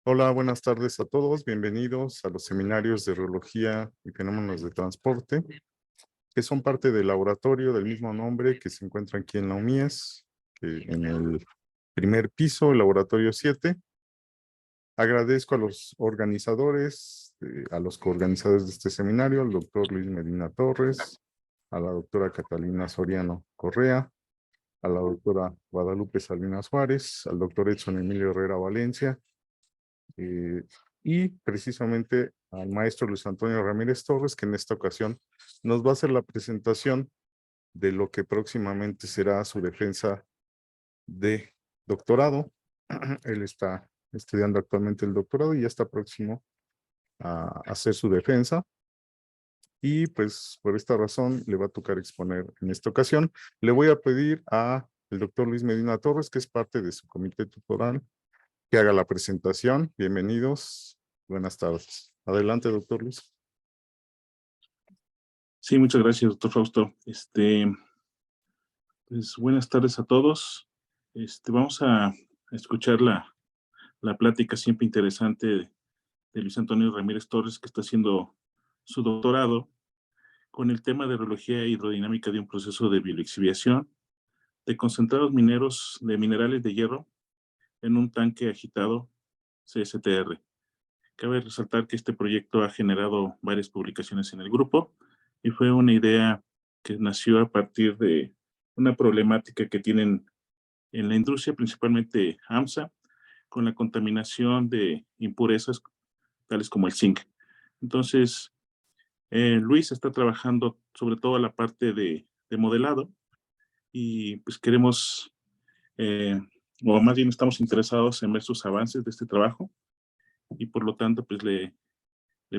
Hola, buenas tardes a todos. Bienvenidos a los seminarios de Reología y Fenómenos de Transporte, que son parte del laboratorio del mismo nombre que se encuentra aquí en la UMIES, en el primer piso, el laboratorio 7. Agradezco a los organizadores, a los coorganizadores de este seminario, al doctor Luis Medina Torres, a la doctora Catalina Soriano Correa, a la doctora Guadalupe Salinas Juárez, al doctor Edson Emilio Herrera Valencia, y precisamente al maestro Luis Antonio Ramírez Torres, que en esta ocasión nos va a hacer la presentación de lo que próximamente será su defensa de doctorado. Él está estudiando actualmente el doctorado y ya está próximo a hacer su defensa. Y pues por esta razón le va a tocar exponer en esta ocasión. Le voy a pedir al doctor Luis Medina Torres, que es parte de su comité tutoral, que haga la presentación. Bienvenidos. Buenas tardes. Adelante, doctor Luis. Sí, muchas gracias, doctor Fausto. Pues buenas tardes a todos. Vamos a escuchar la plática siempre interesante de Luis Antonio Ramírez Torres, que está haciendo su doctorado con el tema de reología hidrodinámica de un proceso de biolixiviación de concentrados mineros de minerales de hierro en un tanque agitado CSTR. Cabe resaltar que este proyecto ha generado varias publicaciones en el grupo y fue una idea que nació a partir de una problemática que tienen en la industria, principalmente AMSA, con la contaminación de impurezas tales como el zinc. Entonces, Luis está trabajando sobre todo la parte de modelado y pues queremos, o más bien estamos interesados en ver sus avances de este trabajo y por lo tanto pues le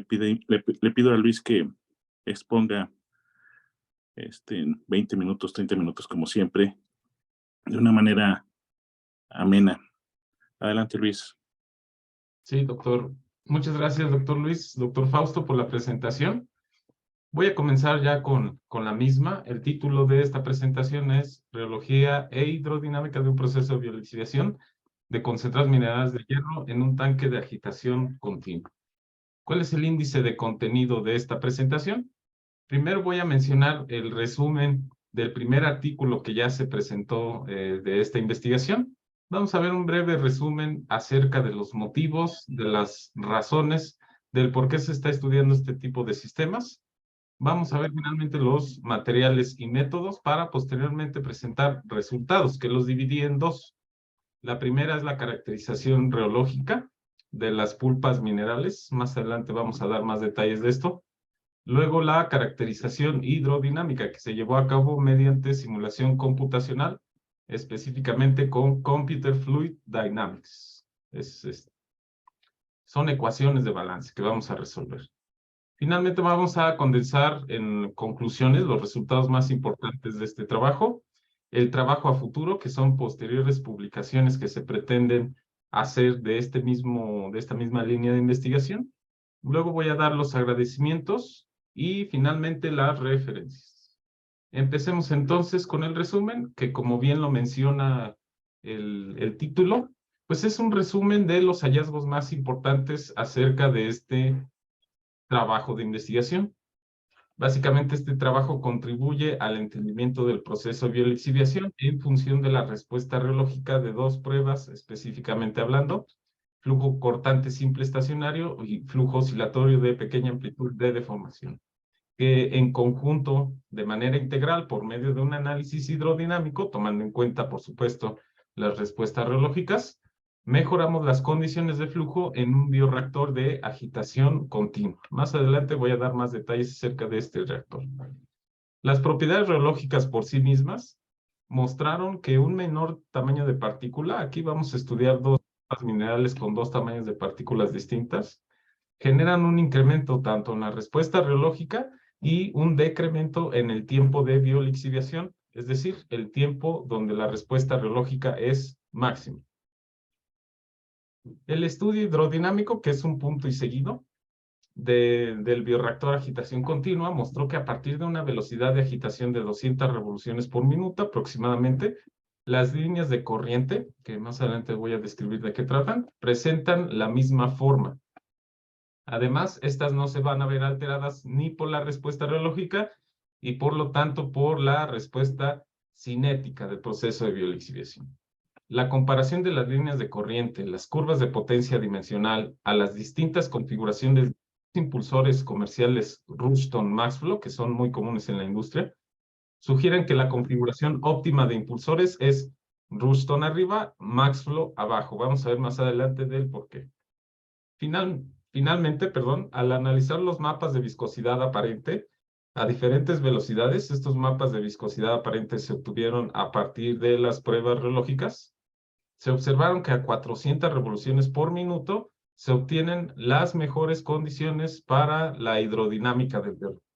pido a Luis que exponga en 20 minutos, 30 minutos como siempre, de una manera amena. Adelante, Luis. Sí, doctor. Muchas gracias, doctor Luis, doctor Fausto, por la presentación. Voy a comenzar ya con la misma. El título de esta presentación es Reología e hidrodinámica de un proceso de biolixiviación de concentrados minerales de hierro en un tanque de agitación continua. ¿Cuál es el índice de contenido de esta presentación? Primero voy a mencionar el resumen del primer artículo que ya se presentó de esta investigación. Vamos a ver un breve resumen acerca de los motivos, de las razones, del por qué se está estudiando este tipo de sistemas. Vamos a ver finalmente los materiales y métodos para posteriormente presentar resultados, que los dividí en dos. La primera es la caracterización reológica de las pulpas minerales. Más adelante vamos a dar más detalles de esto. Luego la caracterización hidrodinámica que se llevó a cabo mediante simulación computacional, específicamente con Computer Fluid Dynamics. Son ecuaciones de balance que vamos a resolver. Finalmente vamos a condensar en conclusiones los resultados más importantes de este trabajo, el trabajo a futuro, que son posteriores publicaciones que se pretenden hacer de esta misma línea de investigación. Luego voy a dar los agradecimientos y finalmente las referencias. Empecemos entonces con el resumen, que como bien lo menciona el título, pues es un resumen de los hallazgos más importantes acerca de este trabajo de investigación. Básicamente este trabajo contribuye al entendimiento del proceso de biolixiviación en función de la respuesta reológica de dos pruebas, específicamente hablando, flujo cortante simple estacionario y flujo oscilatorio de pequeña amplitud de deformación, que en conjunto, de manera integral, por medio de un análisis hidrodinámico, tomando en cuenta, por supuesto, las respuestas reológicas, mejoramos las condiciones de flujo en un bioreactor de agitación continua. Más adelante voy a dar más detalles acerca de este reactor. Las propiedades reológicas por sí mismas mostraron que un menor tamaño de partícula, aquí vamos a estudiar dos minerales con dos tamaños de partículas distintas, generan un incremento tanto en la respuesta reológica y un decremento en el tiempo de biolixiviación, es decir, el tiempo donde la respuesta reológica es máxima. El estudio hidrodinámico, que es un punto y seguido del bioreactor agitación continua, mostró que a partir de una velocidad de agitación de 200 revoluciones por minuto aproximadamente, las líneas de corriente, que más adelante voy a describir de qué tratan, presentan la misma forma. Además, estas no se van a ver alteradas ni por la respuesta reológica y por lo tanto por la respuesta cinética del proceso de biolixiviación. La comparación de las líneas de corriente, las curvas de potencia dimensional a las distintas configuraciones de impulsores comerciales Rushton-Maxflow, que son muy comunes en la industria, sugieren que la configuración óptima de impulsores es Rushton arriba, Maxflow abajo. Vamos a ver más adelante del por qué. Finalmente, al analizar los mapas de viscosidad aparente a diferentes velocidades, estos mapas de viscosidad aparente se obtuvieron a partir de las pruebas reológicas, se observaron que a 400 revoluciones por minuto se obtienen las mejores condiciones para la hidrodinámica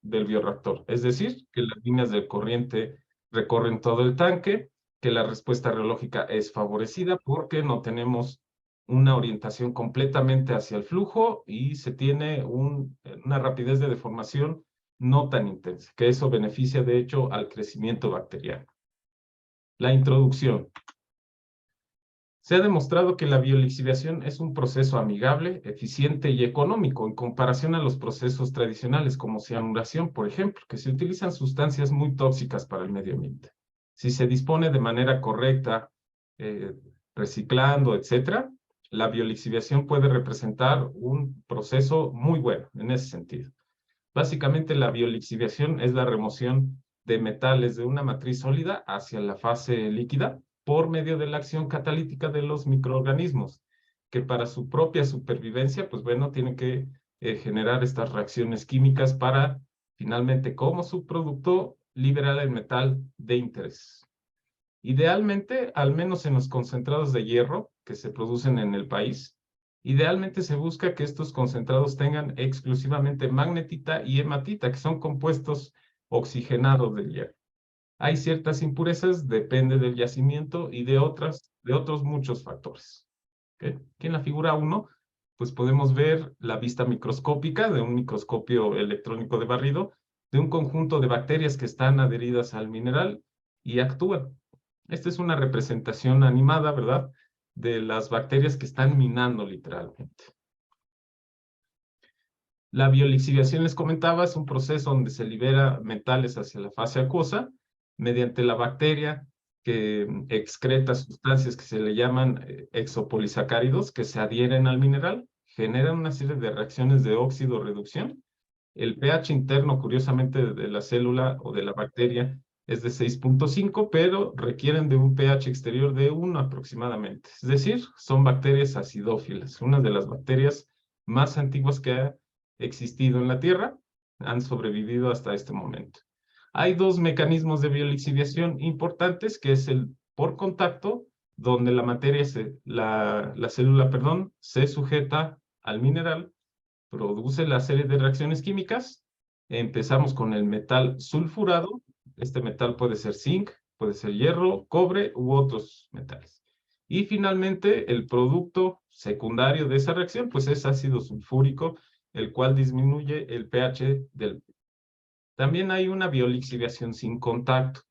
del bioreactor. Es decir, que las líneas de corriente recorren todo el tanque, que la respuesta reológica es favorecida porque no tenemos una orientación completamente hacia el flujo y se tiene una rapidez de deformación no tan intensa, que eso beneficia de hecho al crecimiento bacteriano. La introducción. Se ha demostrado que la biolixiviación es un proceso amigable, eficiente y económico en comparación a los procesos tradicionales como cianuración, por ejemplo, que se utilizan sustancias muy tóxicas para el medio ambiente. Si se dispone de manera correcta, reciclando, etcétera, la biolixiviación puede representar un proceso muy bueno en ese sentido. Básicamente, la biolixiviación es la remoción de metales de una matriz sólida hacia la fase líquida por medio de la acción catalítica de los microorganismos, que para su propia supervivencia, pues bueno, tienen que generar estas reacciones químicas para, finalmente, como subproducto, liberar el metal de interés. Idealmente, al menos en los concentrados de hierro que se producen en el país, idealmente se busca que estos concentrados tengan exclusivamente magnetita y hematita, que son compuestos oxigenados del hierro. Hay ciertas impurezas, depende del yacimiento y de otros muchos factores. ¿Okay? Aquí en la figura 1, pues podemos ver la vista microscópica de un microscopio electrónico de barrido de un conjunto de bacterias que están adheridas al mineral y actúan. Esta es una representación animada, ¿verdad?, de las bacterias que están minando literalmente. La biolixiviación, les comentaba, es un proceso donde se libera metales hacia la fase acuosa mediante la bacteria que excreta sustancias que se le llaman exopolisacáridos que se adhieren al mineral, generan una serie de reacciones de óxido-reducción. El pH interno, curiosamente, de la célula o de la bacteria es de 6.5, pero requieren de un pH exterior de 1 aproximadamente. Es decir, son bacterias acidófilas, una de las bacterias más antiguas que ha existido en la Tierra, han sobrevivido hasta este momento. Hay dos mecanismos de biolixiviación importantes, que es el por contacto, donde la célula, se sujeta al mineral, produce la serie de reacciones químicas. Empezamos con el metal sulfurado. Este metal puede ser zinc, puede ser hierro, cobre u otros metales. Y finalmente, el producto secundario de esa reacción, pues es ácido sulfúrico, el cual disminuye el pH del. También hay una biolixiviación sin contacto,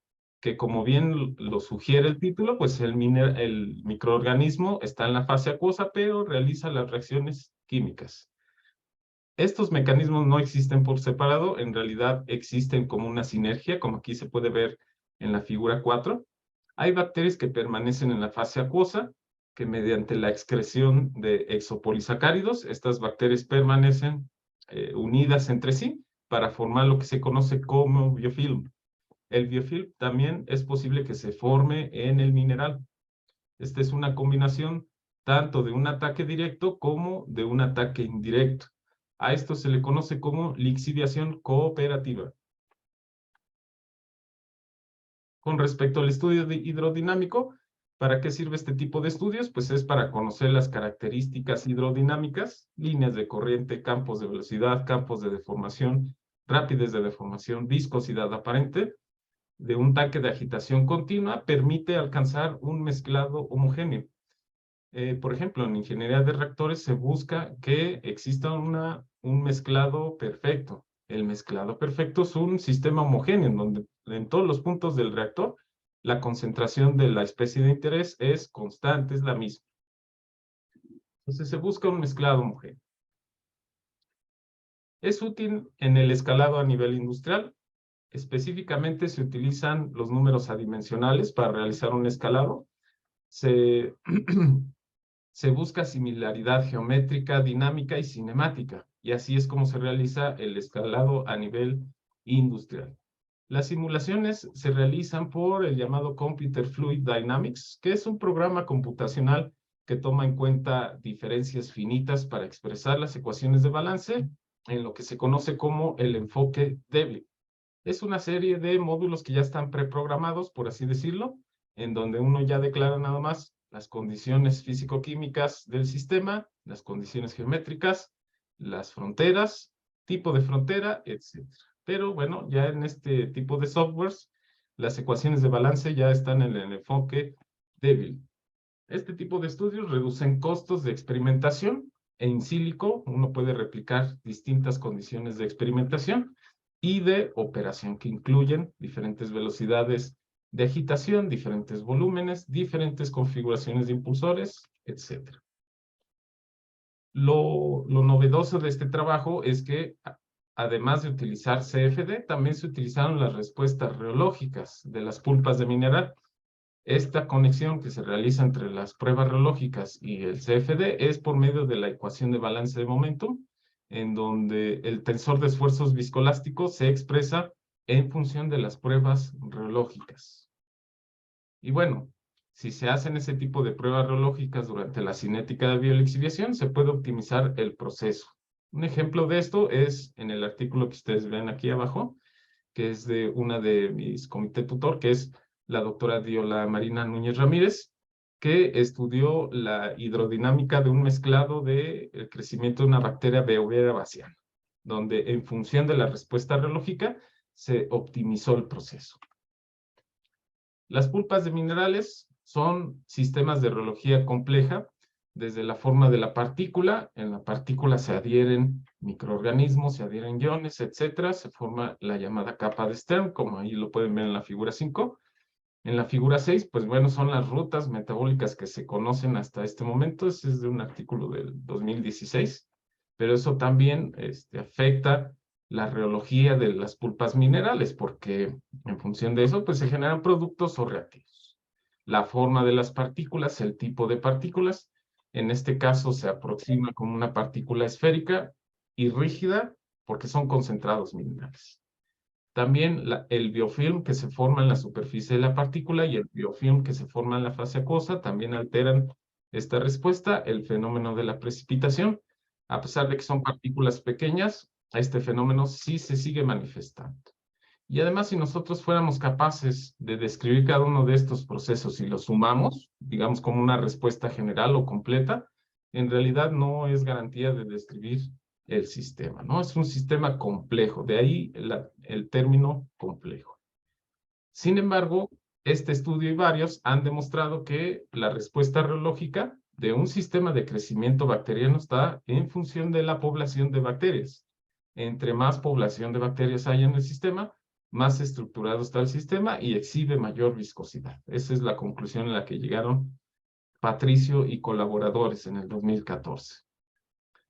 que como bien lo sugiere el título, pues el microorganismo está en la fase acuosa, pero realiza las reacciones químicas. Estos mecanismos no existen por separado, en realidad existen como una sinergia, como aquí se puede ver en la figura 4. Hay bacterias que permanecen en la fase acuosa, que mediante la excreción de exopolisacáridos, estas bacterias permanecen unidas entre sí para formar lo que se conoce como biofilm. El biofilm también es posible que se forme en el mineral. Esta es una combinación tanto de un ataque directo como de un ataque indirecto. A esto se le conoce como lixiviación cooperativa. Con respecto al estudio hidrodinámico, ¿para qué sirve este tipo de estudios? Pues es para conocer las características hidrodinámicas, líneas de corriente, campos de velocidad, campos de deformación rapidez de deformación, viscosidad aparente de un tanque de agitación continua permite alcanzar un mezclado homogéneo. Por ejemplo, en ingeniería de reactores se busca que exista un mezclado perfecto. El mezclado perfecto es un sistema homogéneo en donde en todos los puntos del reactor la concentración de la especie de interés es constante, es la misma. Entonces se busca un mezclado homogéneo. Es útil en el escalado a nivel industrial. Específicamente se utilizan los números adimensionales para realizar un escalado. Se busca similaridad geométrica, dinámica y cinemática, y así es como se realiza el escalado a nivel industrial. Las simulaciones se realizan por el llamado Computer Fluid Dynamics, que es un programa computacional que toma en cuenta diferencias finitas para expresar las ecuaciones de balance en lo que se conoce como el enfoque Debye. Es una serie de módulos que ya están preprogramados, por así decirlo, en donde uno ya declara nada más las condiciones físico-químicas del sistema, las condiciones geométricas, las fronteras, tipo de frontera, etc. Pero bueno, ya en este tipo de softwares, las ecuaciones de balance ya están en el enfoque débil. Este tipo de estudios reducen costos de experimentación. En sílico uno puede replicar distintas condiciones de experimentación y de operación que incluyen diferentes velocidades de agitación, diferentes volúmenes, diferentes configuraciones de impulsores, etc. Lo novedoso de este trabajo es que, además de utilizar CFD, también se utilizaron las respuestas reológicas de las pulpas de mineral. Esta conexión que se realiza entre las pruebas reológicas y el CFD es por medio de la ecuación de balance de momentum, en donde el tensor de esfuerzos viscoelásticos se expresa en función de las pruebas reológicas. Y bueno, si se hacen ese tipo de pruebas reológicas durante la cinética de biolixiviación, se puede optimizar el proceso. Un ejemplo de esto es en el artículo que ustedes ven aquí abajo, que es de una de mis comité tutor, que es la doctora Diola Marina Núñez Ramírez, que estudió la hidrodinámica de un mezclado de el crecimiento de una bacteria Beauveria baciana, donde en función de la respuesta reológica se optimizó el proceso. Las pulpas de minerales son sistemas de reología compleja, desde la forma de la partícula. En la partícula se adhieren microorganismos, se adhieren iones, etcétera. Se forma la llamada capa de Stern, como ahí lo pueden ver en la figura 5. En la figura 6, pues bueno, son las rutas metabólicas que se conocen hasta este momento. Ese es de un artículo del 2016. Pero eso también afecta la reología de las pulpas minerales, porque en función de eso, pues se generan productos o reactivos. La forma de las partículas, el tipo de partículas, en este caso se aproxima como una partícula esférica y rígida porque son concentrados minerales. También el biofilm que se forma en la superficie de la partícula y el biofilm que se forma en la fase acuosa también alteran esta respuesta, el fenómeno de la precipitación. A pesar de que son partículas pequeñas, este fenómeno sí se sigue manifestando. Y además, si nosotros fuéramos capaces de describir cada uno de estos procesos y los sumamos, digamos como una respuesta general o completa, en realidad no es garantía de describir el sistema, ¿no? Es un sistema complejo, de ahí el término complejo. Sin embargo, este estudio y varios han demostrado que la respuesta reológica de un sistema de crecimiento bacteriano está en función de la población de bacterias. Entre más población de bacterias hay en el sistema, más estructurado está el sistema y exhibe mayor viscosidad. Esa es la conclusión a la que llegaron Patricio y colaboradores en el 2014.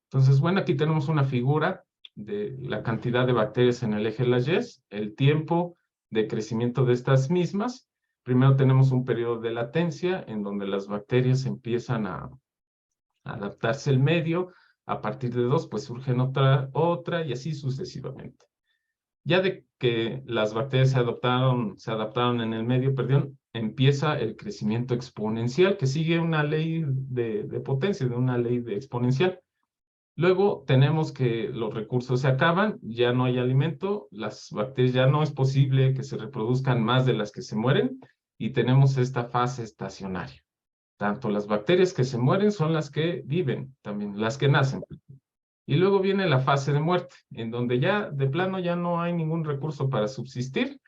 Entonces, bueno, aquí tenemos una figura de la cantidad de bacterias en el eje de las Y, el tiempo de crecimiento de estas mismas. Primero tenemos un periodo de latencia en donde las bacterias empiezan a adaptarse al medio. A partir de 2, pues surgen otra y así sucesivamente. Ya de que las bacterias se adaptaron en el medio, empieza el crecimiento exponencial, que sigue una ley de potencia, de una ley de exponencial. Luego tenemos que los recursos se acaban, ya no hay alimento, las bacterias ya no es posible que se reproduzcan más de las que se mueren y tenemos esta fase estacionaria. Tanto las bacterias que se mueren son las que viven, también las que nacen. Y luego viene la fase de muerte, en donde ya de plano ya no hay ningún recurso para subsistir.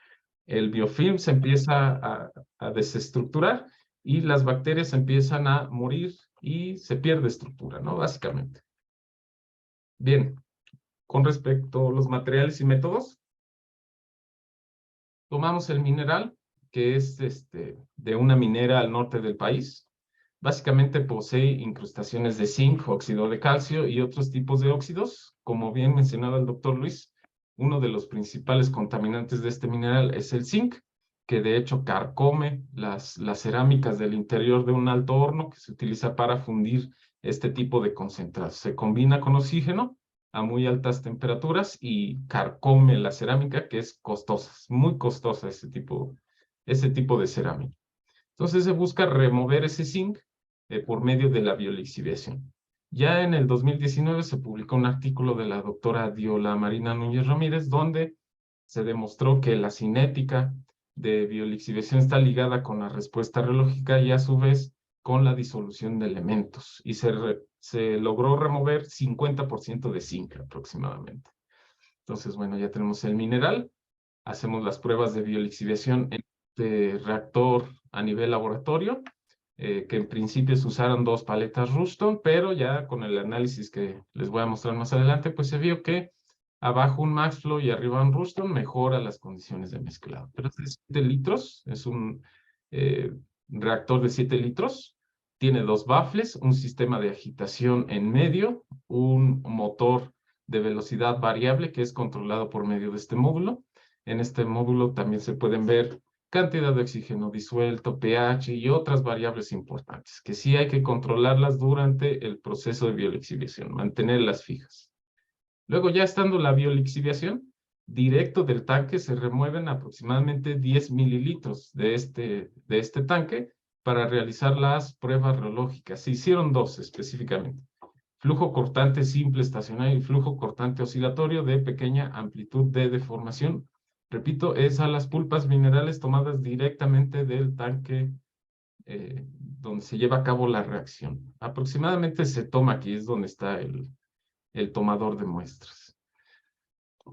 El biofilm se empieza a desestructurar y las bacterias empiezan a morir y se pierde estructura, ¿no? Básicamente. Bien, con respecto a los materiales y métodos, tomamos el mineral, que es de una minera al norte del país. Básicamente posee incrustaciones de zinc, óxido de calcio y otros tipos de óxidos. Como bien mencionaba el doctor Luis, uno de los principales contaminantes de este mineral es el zinc, que de hecho carcome las cerámicas del interior de un alto horno que se utiliza para fundir este tipo de concentrados. Se combina con oxígeno a muy altas temperaturas y carcome la cerámica, que es costosa, es muy costosa ese tipo de cerámica. Entonces se busca remover ese zinc por medio de la biolixiviación. Ya en el 2019 se publicó un artículo de la doctora Diola Marina Núñez Ramírez, donde se demostró que la cinética de biolixiviación está ligada con la respuesta reológica y a su vez con la disolución de elementos. Y se logró remover 50% de zinc aproximadamente. Entonces, bueno, ya tenemos el mineral. Hacemos las pruebas de biolixiviación en este reactor a nivel laboratorio, que en principio se usaron 2 paletas Ruston, pero ya con el análisis que les voy a mostrar más adelante, pues se vio que abajo un Maxflow y arriba un Ruston mejora las condiciones de mezclado. Pero es de 7 litros, es un reactor de 7 litros, tiene 2 baffles, un sistema de agitación en medio, un motor de velocidad variable que es controlado por medio de este módulo. En este módulo también se pueden ver cantidad de oxígeno disuelto, pH y otras variables importantes, que sí hay que controlarlas durante el proceso de biolixiviación, mantenerlas fijas. Luego, ya estando la biolixiviación, directo del tanque se remueven aproximadamente 10 mililitros de este tanque para realizar las pruebas reológicas. Se hicieron 2 específicamente: flujo cortante simple estacionario y flujo cortante oscilatorio de pequeña amplitud de deformación. Repito, es a las pulpas minerales tomadas directamente del tanque donde se lleva a cabo la reacción. Aproximadamente se toma aquí, es donde está el tomador de muestras.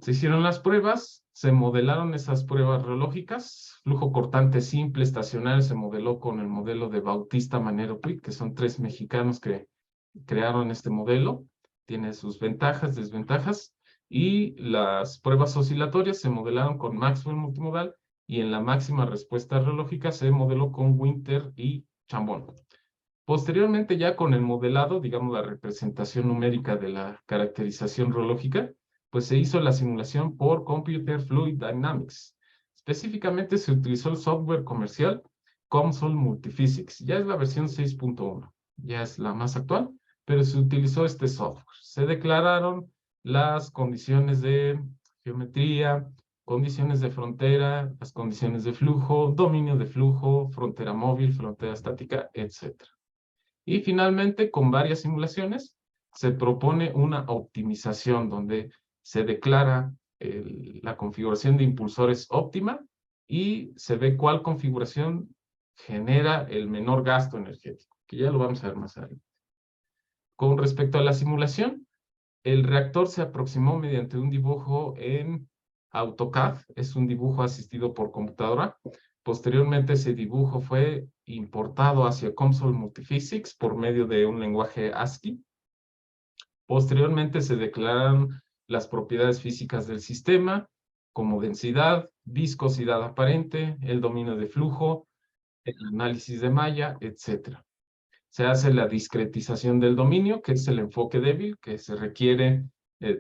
Se hicieron las pruebas, se modelaron esas pruebas reológicas. Flujo cortante simple estacionario se modeló con el modelo de Bautista Manero Puig, que son 3 mexicanos que crearon este modelo. Tiene sus ventajas, desventajas. Y las pruebas oscilatorias se modelaron con Maxwell multimodal, y en la máxima respuesta reológica se modeló con Winter y Chambon. Posteriormente, ya con el modelado, digamos la representación numérica de la caracterización reológica, pues se hizo la simulación por Computer Fluid Dynamics. Específicamente se utilizó el software comercial COMSOL Multiphysics. Ya es la versión 6.1, ya es la más actual, pero se utilizó este software. Se declararon las condiciones de geometría, condiciones de frontera, las condiciones de flujo, dominio de flujo, frontera móvil, frontera estática, etc. Y finalmente, con varias simulaciones, se propone una optimización donde se declara la configuración de impulsores óptima y se ve cuál configuración genera el menor gasto energético, que ya lo vamos a ver más adelante. Con respecto a la simulación, el reactor se aproximó mediante un dibujo en AutoCAD, es un dibujo asistido por computadora. Posteriormente, ese dibujo fue importado hacia COMSOL Multiphysics por medio de un lenguaje ASCII. Posteriormente, se declararon las propiedades físicas del sistema, como densidad, viscosidad aparente, el dominio de flujo, el análisis de malla, etc. Se hace la discretización del dominio, que es el enfoque débil, que se requiere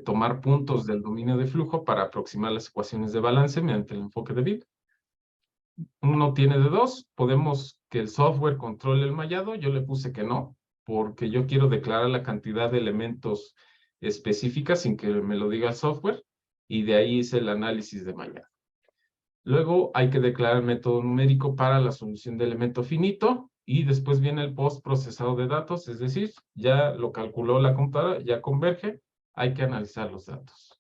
tomar puntos del dominio de flujo para aproximar las ecuaciones de balance mediante el enfoque débil. Uno tiene de 2, podemos que el software controle el mallado. Yo le puse que no, porque yo quiero declarar la cantidad de elementos específica sin que me lo diga el software, y de ahí hice el análisis de mallado. Luego hay que declarar el método numérico para la solución de elemento finito, y después viene el post-procesado de datos, es decir, ya lo calculó la computadora, ya converge, hay que analizar los datos.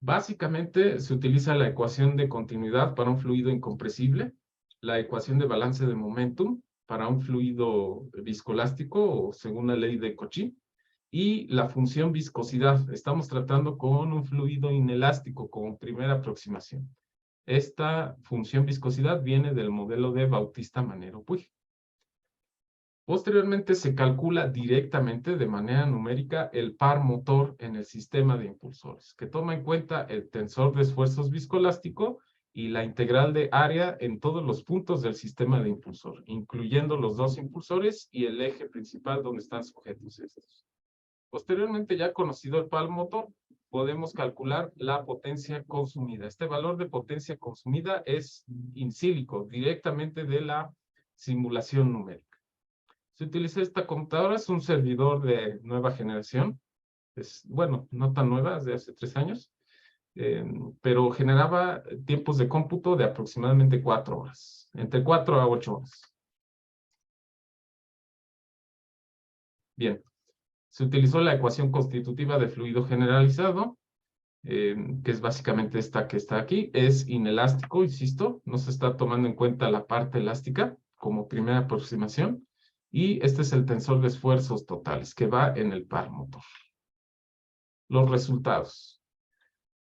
Básicamente se utiliza la ecuación de continuidad para un fluido incompresible, la ecuación de balance de momentum para un fluido viscoelástico o según la ley de Cauchy, Y la función viscosidad. Estamos tratando con un fluido inelástico como primera aproximación. Esta función viscosidad viene del modelo de Bautista-Manero-Puig. Posteriormente se calcula directamente de manera numérica el par motor en el sistema de impulsores, que toma en cuenta el tensor de esfuerzos viscoelástico y la integral de área en todos los puntos del sistema de impulsor, incluyendo los dos impulsores y el eje principal donde están sujetos estos. Posteriormente, ya conocido el par motor, podemos calcular la potencia consumida. Este valor de potencia consumida es in silico, directamente de la simulación numérica. Se utiliza esta computadora, es un servidor de nueva generación, bueno, no tan nueva, es de hace 3 años, pero generaba tiempos de cómputo de aproximadamente 4 horas, entre 4 a 8 horas. Bien, se utilizó la ecuación constitutiva de fluido generalizado, que es básicamente esta que está aquí, es inelástico, insisto, no se está tomando en cuenta la parte elástica como primera aproximación, y este es el tensor de esfuerzos totales que va en el par motor. Los resultados.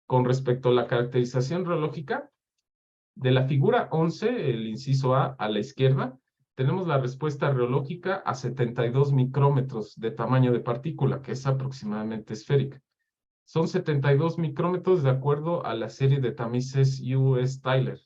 Con respecto a la caracterización reológica, de la figura 11, el inciso a la izquierda, tenemos la respuesta reológica a 72 micrómetros de tamaño de partícula, que es aproximadamente esférica. Son 72 micrómetros de acuerdo a la serie de tamices U.S. Tyler.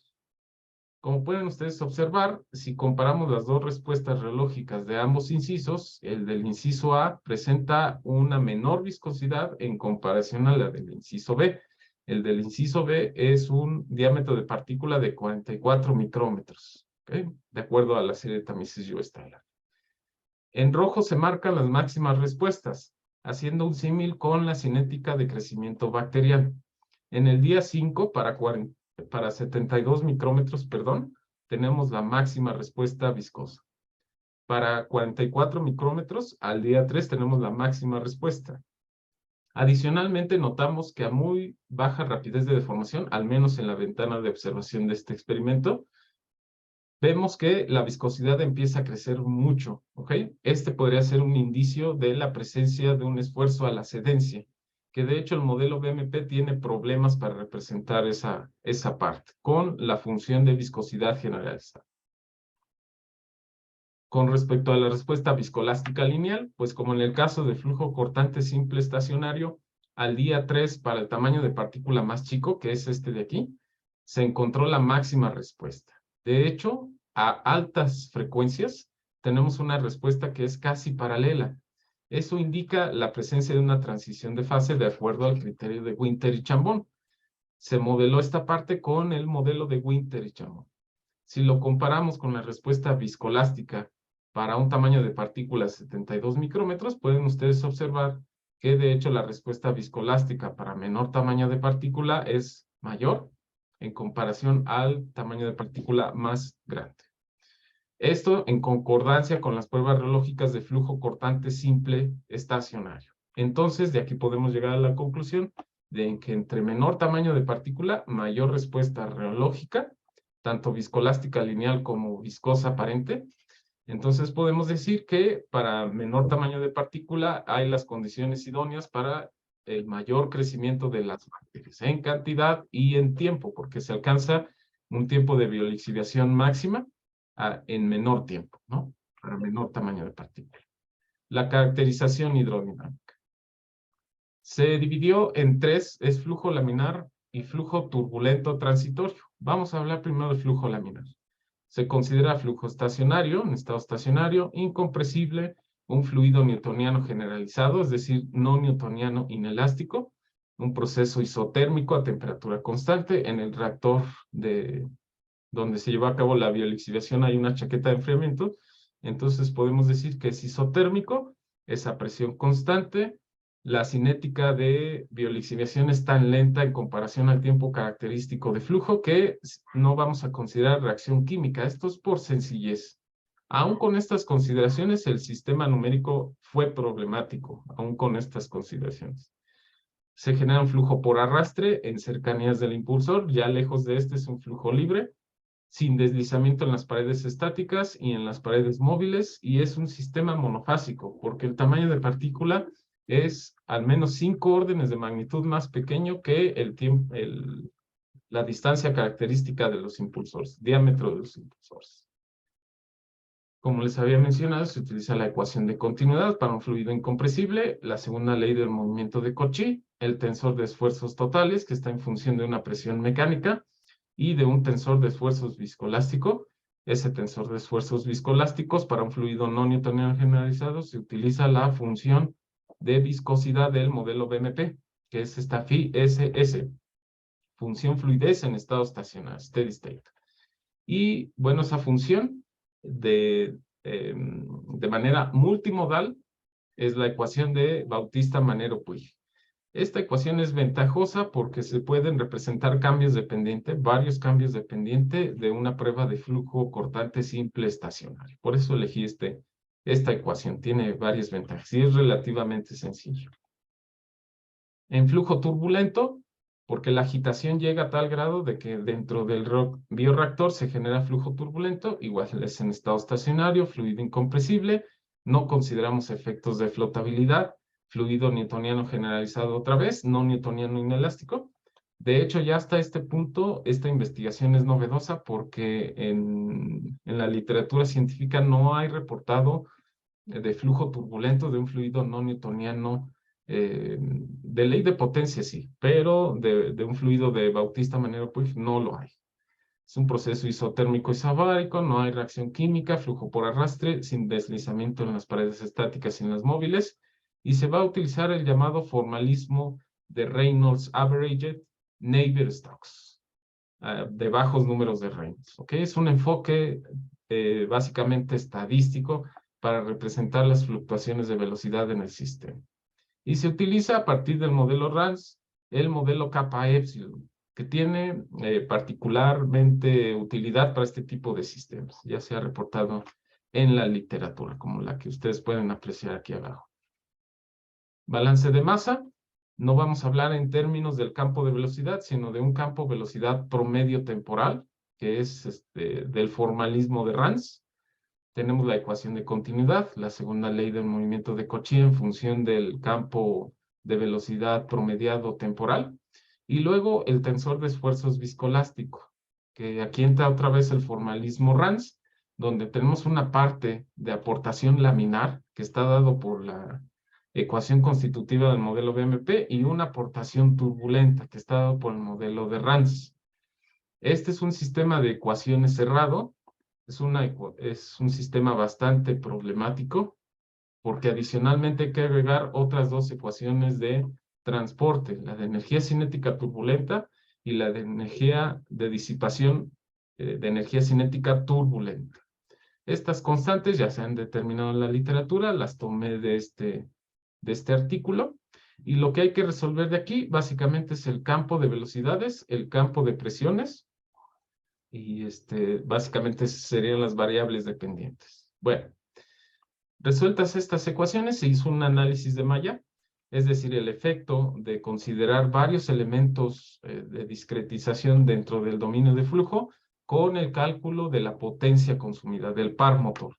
Como pueden ustedes observar, si comparamos las dos respuestas reológicas de ambos incisos, el del inciso A presenta una menor viscosidad en comparación a la del inciso B. El del inciso B es un diámetro de partícula de 44 micrómetros, ¿okay? De acuerdo a la serie de tamices U.S. Tyler. En rojo se marcan las máximas respuestas, haciendo un símil con la cinética de crecimiento bacteriano. En el día 5, para 72 micrómetros, tenemos la máxima respuesta viscosa. Para 44 micrómetros, al día 3 tenemos la máxima respuesta. Adicionalmente, notamos que a muy baja rapidez de deformación, al menos en la ventana de observación de este experimento, vemos que la viscosidad empieza a crecer mucho, ¿ok? Este podría ser un indicio de la presencia de un esfuerzo a la cedencia, que de hecho el modelo BMP tiene problemas para representar esa parte, con la función de viscosidad generalizada. Con respecto a la respuesta viscoelástica lineal, pues como en el caso de flujo cortante simple estacionario, al día 3 para el tamaño de partícula más chico, que es este de aquí, se encontró la máxima respuesta. De hecho, a altas frecuencias tenemos una respuesta que es casi paralela. Eso indica la presencia de una transición de fase de acuerdo al criterio de Winter y Chambon. Se modeló esta parte con el modelo de Winter y Chambon. Si lo comparamos con la respuesta viscoelástica para un tamaño de partícula de 72 micrómetros, pueden ustedes observar que de hecho la respuesta viscoelástica para menor tamaño de partícula es mayor en comparación al tamaño de partícula más grande. Esto en concordancia con las pruebas reológicas de flujo cortante simple estacionario. Entonces, de aquí podemos llegar a la conclusión de que entre menor tamaño de partícula, mayor respuesta reológica, tanto viscoelástica lineal como viscosa aparente. Entonces podemos decir que para menor tamaño de partícula hay las condiciones idóneas para el mayor crecimiento de las bacterias en cantidad y en tiempo, porque se alcanza un tiempo de biolixiviación máxima en menor tiempo, ¿no? Para menor tamaño de partícula. La caracterización hidrodinámica. Se dividió en 3, es flujo laminar y flujo turbulento transitorio. Vamos a hablar primero de flujo laminar. Se considera flujo estacionario, en estado estacionario, incompresible, un fluido newtoniano generalizado, es decir, no newtoniano inelástico, un proceso isotérmico a temperatura constante. En el reactor donde se llevó a cabo la biolixiviación hay una chaqueta de enfriamiento, entonces podemos decir que es isotérmico, es a presión constante. La cinética de biolixiviación es tan lenta en comparación al tiempo característico de flujo que no vamos a considerar reacción química. Esto es por sencillez. Aún con estas consideraciones, el sistema numérico fue problemático, aún con estas consideraciones. Se genera un flujo por arrastre en cercanías del impulsor, ya lejos de este es un flujo libre, sin deslizamiento en las paredes estáticas y en las paredes móviles, y es un sistema monofásico, porque el tamaño de partícula es al menos 5 órdenes de magnitud más pequeño que el tiempo, la distancia característica de los impulsores, diámetro de los impulsores. Como les había mencionado, se utiliza la ecuación de continuidad para un fluido incompresible, la segunda ley del movimiento de Cauchy, el tensor de esfuerzos totales, que está en función de una presión mecánica, y de un tensor de esfuerzos viscoelástico. Ese tensor de esfuerzos viscoelásticos para un fluido no newtoniano generalizado se utiliza la función de viscosidad del modelo BMP, que es esta phi SS, función fluidez en estado estacionario, steady state. Y bueno, esa función de manera multimodal es la ecuación de Bautista-Manero-Puig. Esta ecuación es ventajosa porque se pueden representar cambios de pendiente, varios cambios de pendiente de una prueba de flujo cortante simple estacionario. Por eso elegí esta ecuación. Tiene varias ventajas y es relativamente sencillo. En flujo turbulento, porque la agitación llega a tal grado de que dentro del bioreactor se genera flujo turbulento, igual es en estado estacionario, fluido incompresible, no consideramos efectos de flotabilidad, fluido newtoniano generalizado otra vez, no newtoniano inelástico. De hecho, ya hasta este punto, esta investigación es novedosa porque en la literatura científica no hay reportado de flujo turbulento de un fluido no newtoniano, de ley de potencia sí, pero de un fluido de Bautista-Manero-Puig no lo hay. Es un proceso isotérmico isobárico, no hay reacción química, flujo por arrastre, sin deslizamiento en las paredes estáticas y en las móviles, y se va a utilizar el llamado formalismo de Reynolds Averaged Navier-Stokes, de bajos números de Reynolds. ¿Okay? Es un enfoque básicamente estadístico para representar las fluctuaciones de velocidad en el sistema. Y se utiliza a partir del modelo RANS, el modelo kappa epsilon, que tiene particularmente utilidad para este tipo de sistemas. Ya se ha reportado en la literatura, como la que ustedes pueden apreciar aquí abajo. Balance de masa. No vamos a hablar en términos del campo de velocidad, sino de un campo velocidad promedio temporal, que es del formalismo de RANS. Tenemos la ecuación de continuidad, la segunda ley del movimiento de Cauchy en función del campo de velocidad promediado temporal. Y luego el tensor de esfuerzos viscoelástico, que aquí entra otra vez el formalismo RANS, donde tenemos una parte de aportación laminar, que está dado por la ecuación constitutiva del modelo BMP, y una aportación turbulenta, que está dado por el modelo de RANS. Este es un sistema de ecuaciones cerrado, es un sistema bastante problemático, porque adicionalmente hay que agregar otras dos ecuaciones de transporte, la de energía cinética turbulenta y la de energía de disipación de energía cinética turbulenta. Estas constantes ya se han determinado en la literatura, las tomé de este artículo, y lo que hay que resolver de aquí básicamente es el campo de velocidades, el campo de presiones, y básicamente serían las variables dependientes. Bueno, resueltas estas ecuaciones, se hizo un análisis de malla, es decir, el efecto de considerar varios elementos de discretización dentro del dominio de flujo con el cálculo de la potencia consumida, del par motor.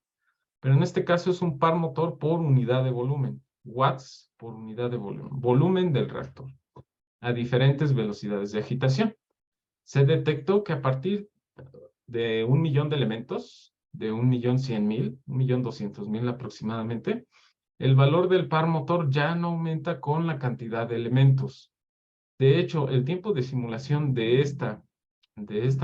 Pero en este caso es un par motor por unidad de volumen, watts por unidad de volumen, volumen del reactor, a diferentes velocidades de agitación. Se detectó que a partir de 1.000.000 de elementos, de 1.100.000, 1.200.000 aproximadamente, el valor del par motor ya no aumenta con la cantidad de elementos. De hecho, el tiempo de simulación de esta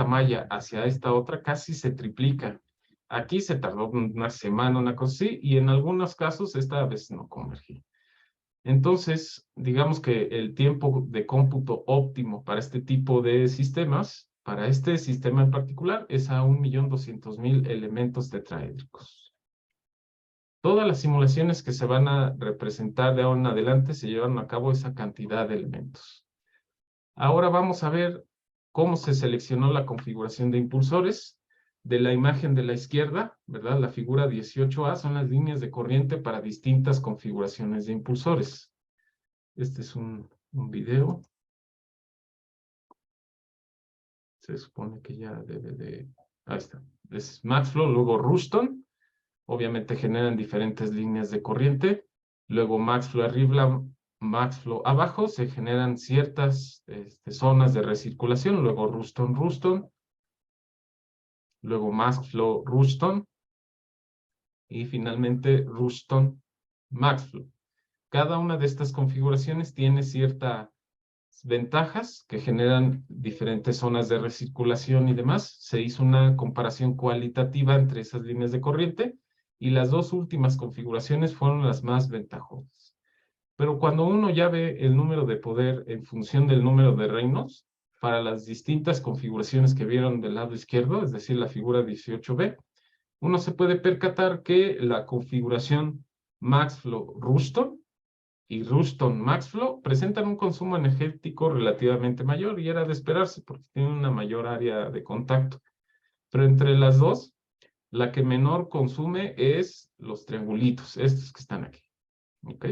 malla hacia esta otra casi se triplica. Aquí se tardó una semana, una cosa así, y en algunos casos esta vez no convergí. Entonces, digamos que el tiempo de cómputo óptimo para este tipo de sistemas, para este sistema en particular, es a 1.200.000 elementos tetraédricos. Todas las simulaciones que se van a representar de ahora en adelante se llevan a cabo esa cantidad de elementos. Ahora vamos a ver cómo se seleccionó la configuración de impulsores. De la imagen de la izquierda, ¿verdad? La figura 18A son las líneas de corriente para distintas configuraciones de impulsores. Este es un video. Se supone que ya debe de... Ahí está. Es Maxflow, luego Rushton. Obviamente generan diferentes líneas de corriente. luego max flow arriba, max flow abajo, se generan ciertas zonas de recirculación, luego Ruston, luego max flow Ruston, y finalmente Ruston max flow. Cada una de estas configuraciones tiene ciertas ventajas que generan diferentes zonas de recirculación y demás. Se hizo una comparación cualitativa entre esas líneas de corriente y las dos últimas configuraciones fueron las más ventajosas. Pero cuando uno ya ve el número de poder en función del número de Reynolds, para las distintas configuraciones que vieron del lado izquierdo, es decir, la figura 18B, uno se puede percatar que la configuración Max-Flow-Ruston y Ruston Max-Flow presentan un consumo energético relativamente mayor, y era de esperarse porque tienen una mayor área de contacto. Pero entre las dos, la que menor consume es los triangulitos, estos que están aquí. ¿Ok?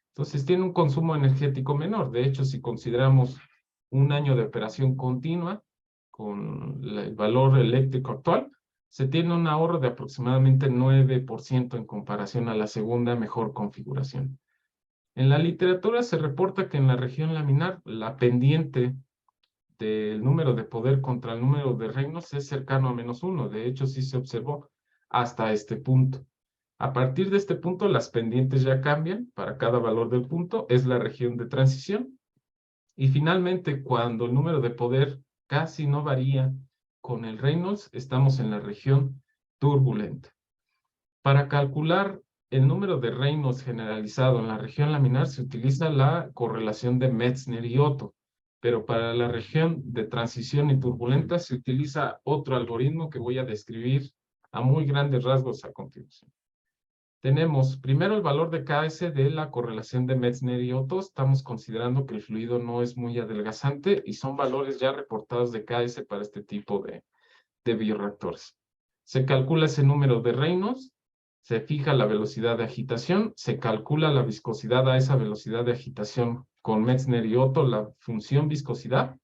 Entonces tiene un consumo energético menor. De hecho, si consideramos un año de operación continua con el valor eléctrico actual, se tiene un ahorro de aproximadamente 9% en comparación a la segunda mejor configuración. En la literatura se reporta que en la región laminar la pendiente del número de poder contra el número de Reynolds es cercano a -1. De hecho, sí se observó hasta este punto. A partir de este punto, las pendientes ya cambian para cada valor del punto. Es la región de transición. Y finalmente, cuando el número de poder casi no varía con el Reynolds, estamos en la región turbulenta. Para calcular el número de Reynolds generalizado en la región laminar se utiliza la correlación de Metzner y Otto, pero para la región de transición y turbulenta se utiliza otro algoritmo que voy a describir a muy grandes rasgos a continuación. Tenemos primero el valor de KS de la correlación de Metzner y Otto. Estamos considerando que el fluido no es muy adelgazante y son valores ya reportados de KS para este tipo de bioreactores. Se calcula ese número de Reynolds, se fija la velocidad de agitación, se calcula la viscosidad a esa velocidad de agitación con Metzner y Otto, la función viscosidad.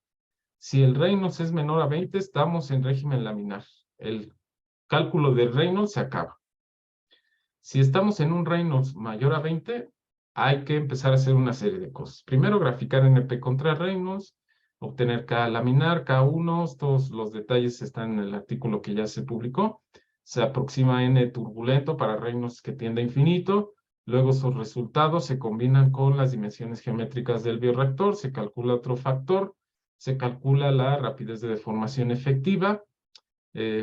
Si el Reynolds es menor a 20, estamos en régimen laminar. El cálculo de Reynolds se acaba. Si estamos en un Reynolds mayor a 20, hay que empezar a hacer una serie de cosas. Primero, graficar NP contra Reynolds, obtener K laminar, K1, todos los detalles están en el artículo que ya se publicó. Se aproxima N turbulento para Reynolds que tiende a infinito. Luego sus resultados se combinan con las dimensiones geométricas del bioreactor, se calcula otro factor, se calcula la rapidez de deformación efectiva,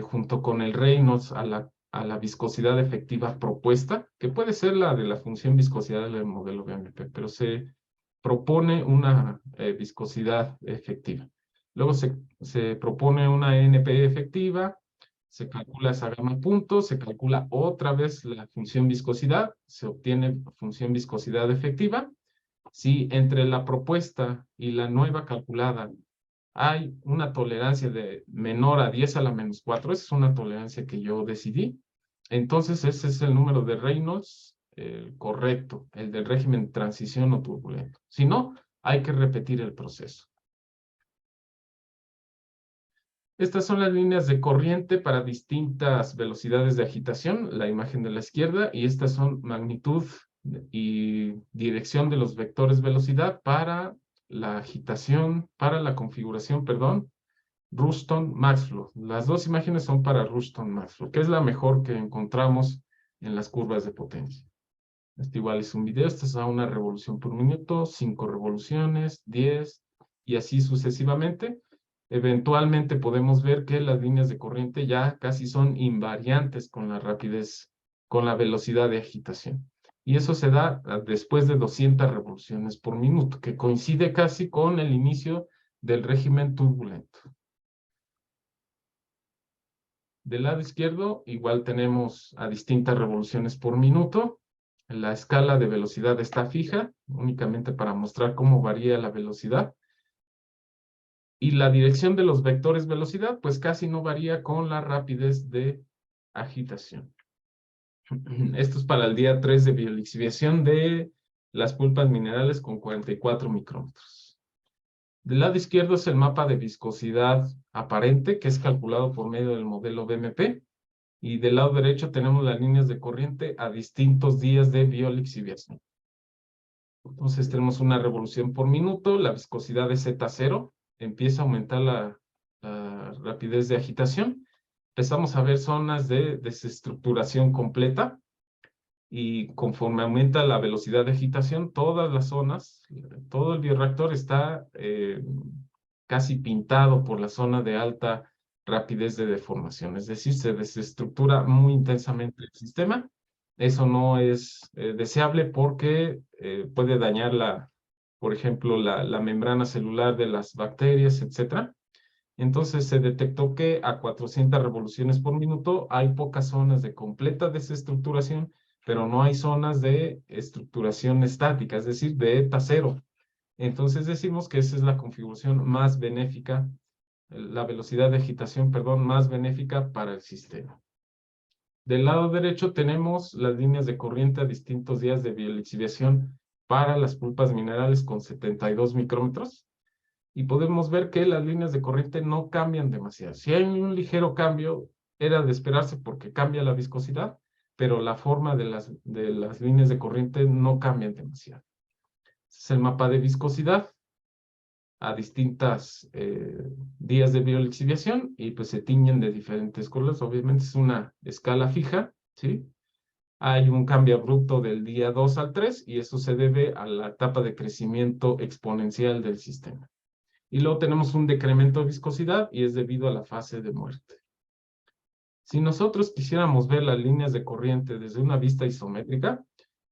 junto con el Reynolds a la viscosidad efectiva propuesta, que puede ser la de la función viscosidad del modelo BMP, pero se propone una viscosidad efectiva. Luego se propone una NP efectiva, se calcula esa gama punto, se calcula otra vez la función viscosidad, se obtiene función viscosidad efectiva. Si entre la propuesta y la nueva calculada hay una tolerancia de menor a 10 a la -4, esa es una tolerancia que yo decidí, entonces ese es el número de Reynolds correcto, el del régimen transición o turbulento. Si no, hay que repetir el proceso. Estas son las líneas de corriente para distintas velocidades de agitación, la imagen de la izquierda, y estas son magnitud y dirección de los vectores velocidad para la agitación, para la configuración, perdón, Ruston Maxflow. Las dos imágenes son para Ruston Maxflow, que es la mejor que encontramos en las curvas de potencia. Este igual es un video, este es a una revolución por minuto, 5 revoluciones, 10, y así sucesivamente. Eventualmente podemos ver que las líneas de corriente ya casi son invariantes con la rapidez, con la velocidad de agitación. Y eso se da después de 200 revoluciones por minuto, que coincide casi con el inicio del régimen turbulento. Del lado izquierdo, igual tenemos a distintas revoluciones por minuto. La escala de velocidad está fija, únicamente para mostrar cómo varía la velocidad. Y la dirección de los vectores velocidad, pues casi no varía con la rapidez de agitación. Esto es para el día 3 de biolixiviación de las pulpas minerales con 44 micrómetros. Del lado izquierdo es el mapa de viscosidad aparente, que es calculado por medio del modelo BMP. Y del lado derecho tenemos las líneas de corriente a distintos días de biolixiviación. Entonces tenemos una revolución por minuto, la viscosidad es Z0, empieza a aumentar la rapidez de agitación. Empezamos a ver zonas de desestructuración completa y conforme aumenta la velocidad de agitación, todas las zonas, todo el bioreactor está casi pintado por la zona de alta rapidez de deformación, es decir, se desestructura muy intensamente el sistema. Eso no es deseable porque puede dañar por ejemplo, la membrana celular de las bacterias, etc. Entonces se detectó que a 400 revoluciones por minuto hay pocas zonas de completa desestructuración, pero no hay zonas de estructuración estática, es decir, de eta cero. Entonces decimos que esa es la configuración más benéfica, la velocidad de agitación, perdón, más benéfica para el sistema. Del lado derecho tenemos las líneas de corriente a distintos días de biolixiviación para las pulpas minerales con 72 micrómetros. Y podemos ver que las líneas de corriente no cambian demasiado. Si hay un ligero cambio, era de esperarse porque cambia la viscosidad, pero la forma de las líneas de corriente no cambian demasiado. Este es el mapa de viscosidad a distintas días de biolixiviación y pues se tiñen de diferentes colores. Obviamente es una escala fija, ¿sí? Hay un cambio abrupto del día 2 al 3 y eso se debe a la etapa de crecimiento exponencial del sistema. Y luego tenemos un decremento de viscosidad y es debido a la fase de muerte. Si nosotros quisiéramos ver las líneas de corriente desde una vista isométrica,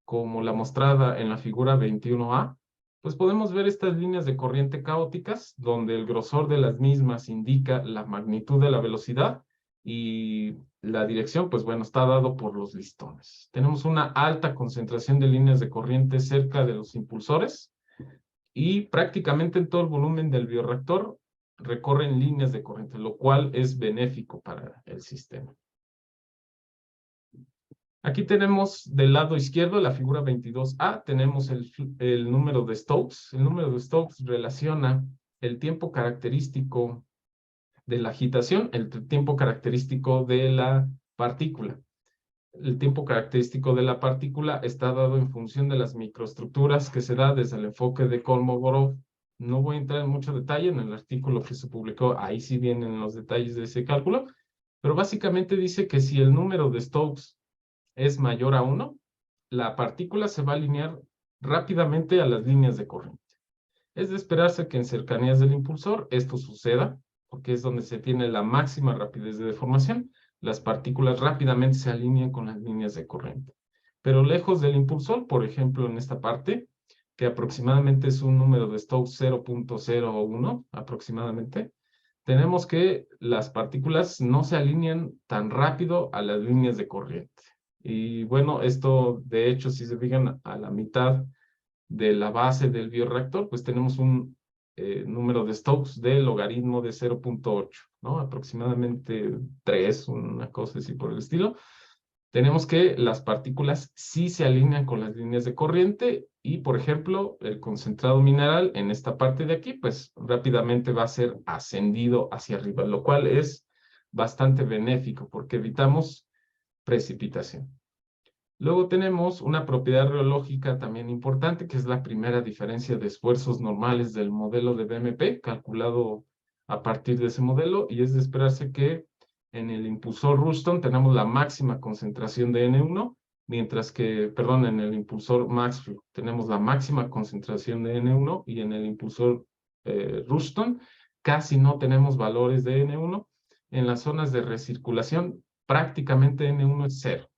como la mostrada en la figura 21A, pues podemos ver estas líneas de corriente caóticas, donde el grosor de las mismas indica la magnitud de la velocidad y la dirección, pues bueno, está dado por los listones. Tenemos una alta concentración de líneas de corriente cerca de los impulsores, y prácticamente en todo el volumen del bioreactor recorren líneas de corriente, lo cual es benéfico para el sistema. Aquí tenemos del lado izquierdo, la figura 22A, tenemos el número de Stokes. El número de Stokes relaciona el tiempo característico de la agitación, el tiempo característico de la partícula. El tiempo característico de la partícula está dado en función de las microestructuras que se da desde el enfoque de Kolmogorov. No voy a entrar en mucho detalle en el artículo que se publicó, ahí sí vienen los detalles de ese cálculo, pero básicamente dice que si el número de Stokes es mayor a 1, la partícula se va a alinear rápidamente a las líneas de corriente. Es de esperarse que en cercanías del impulsor esto suceda, porque es donde se tiene la máxima rapidez de deformación. Las partículas rápidamente se alinean con las líneas de corriente. Pero lejos del impulsor, por ejemplo, en esta parte, que aproximadamente es un número de Stokes 0.01 aproximadamente, tenemos que las partículas no se alinean tan rápido a las líneas de corriente. Y bueno, esto de hecho, si se fijan a la mitad de la base del bioreactor, pues tenemos un número de Stokes de logaritmo de 0.8, ¿no? Aproximadamente 3, una cosa así por el estilo. Tenemos que las partículas sí se alinean con las líneas de corriente y, por ejemplo, el concentrado mineral en esta parte de aquí, pues rápidamente va a ser ascendido hacia arriba, lo cual es bastante benéfico porque evitamos precipitación. Luego tenemos una propiedad reológica también importante, que es la primera diferencia de esfuerzos normales del modelo de BMP, calculado a partir de ese modelo, y es de esperarse que en el impulsor Ruston tenemos la máxima concentración de N1, mientras que, perdón, en el impulsor Maxflow tenemos la máxima concentración de N1, y en el impulsor Ruston casi no tenemos valores de N1. En las zonas de recirculación prácticamente N1 es 0.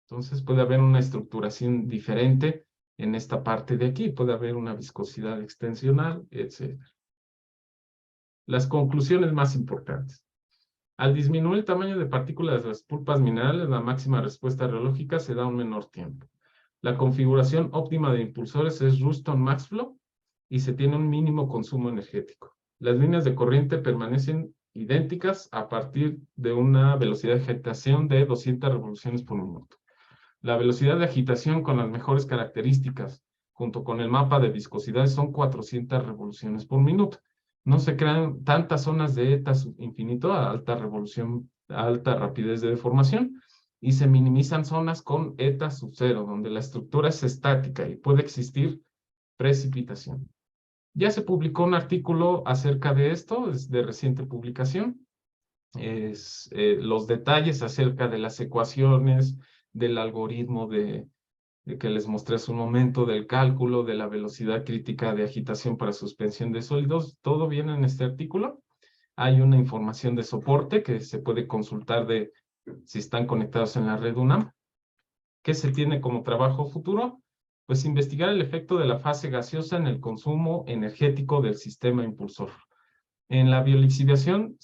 Entonces puede haber una estructuración diferente en esta parte de aquí, puede haber una viscosidad extensional, etc. Las conclusiones más importantes. Al disminuir el tamaño de partículas de las pulpas minerales, la máxima respuesta reológica se da un menor tiempo. La configuración óptima de impulsores es Ruston-Maxflow y se tiene un mínimo consumo energético. Las líneas de corriente permanecen idénticas a partir de una velocidad de agitación de 200 revoluciones por minuto. La velocidad de agitación con las mejores características, junto con el mapa de viscosidad, son 400 revoluciones por minuto. No se crean tantas zonas de eta infinito a alta revolución, a alta rapidez de deformación, y se minimizan zonas con eta sub 0, donde la estructura es estática y puede existir precipitación. Ya se publicó un artículo acerca de esto, es de reciente publicación. Los detalles acerca de las ecuaciones, del algoritmo de que les mostré hace un momento, del cálculo de la velocidad crítica de agitación para suspensión de sólidos, todo viene en este artículo. Hay una información de soporte que se puede consultar de si están conectados en la red UNAM. ¿Qué se tiene como trabajo futuro? Pues investigar el efecto de la fase gaseosa en el consumo energético del sistema impulsor. En la biolixiviación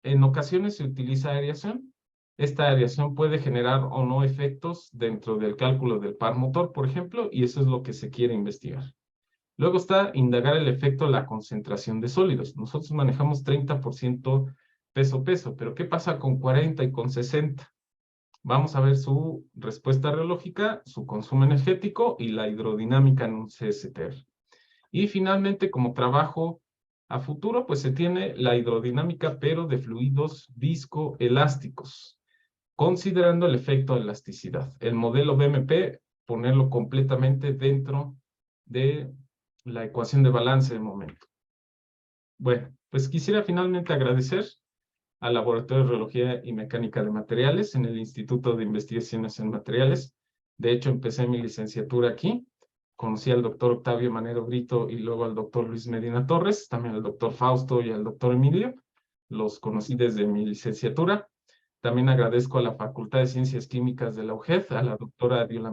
en ocasiones se utiliza aireación. Esta aireación puede generar o no efectos dentro del cálculo del par motor, por ejemplo, y eso es lo que se quiere investigar. Luego está indagar el efecto de la concentración de sólidos. Nosotros manejamos 30% peso-peso, pero ¿qué pasa con 40 y con 60? Vamos a ver su respuesta reológica, su consumo energético y la hidrodinámica en un CSTR. Y finalmente, como trabajo a futuro, pues se tiene la hidrodinámica, pero de fluidos viscoelásticos, considerando el efecto de elasticidad. El modelo BMP, ponerlo completamente dentro de la ecuación de balance de momento. Bueno, pues quisiera finalmente agradecer al Laboratorio de Reología y Mecánica de Materiales en el Instituto de Investigaciones en Materiales. De hecho, empecé mi licenciatura aquí. Conocí al doctor Octavio Manero Brito y luego al doctor Luis Medina Torres, también al doctor Fausto y al doctor Emilio. Los conocí desde mi licenciatura. También agradezco a la Facultad de Ciencias Químicas de la UGED, a la doctora Diola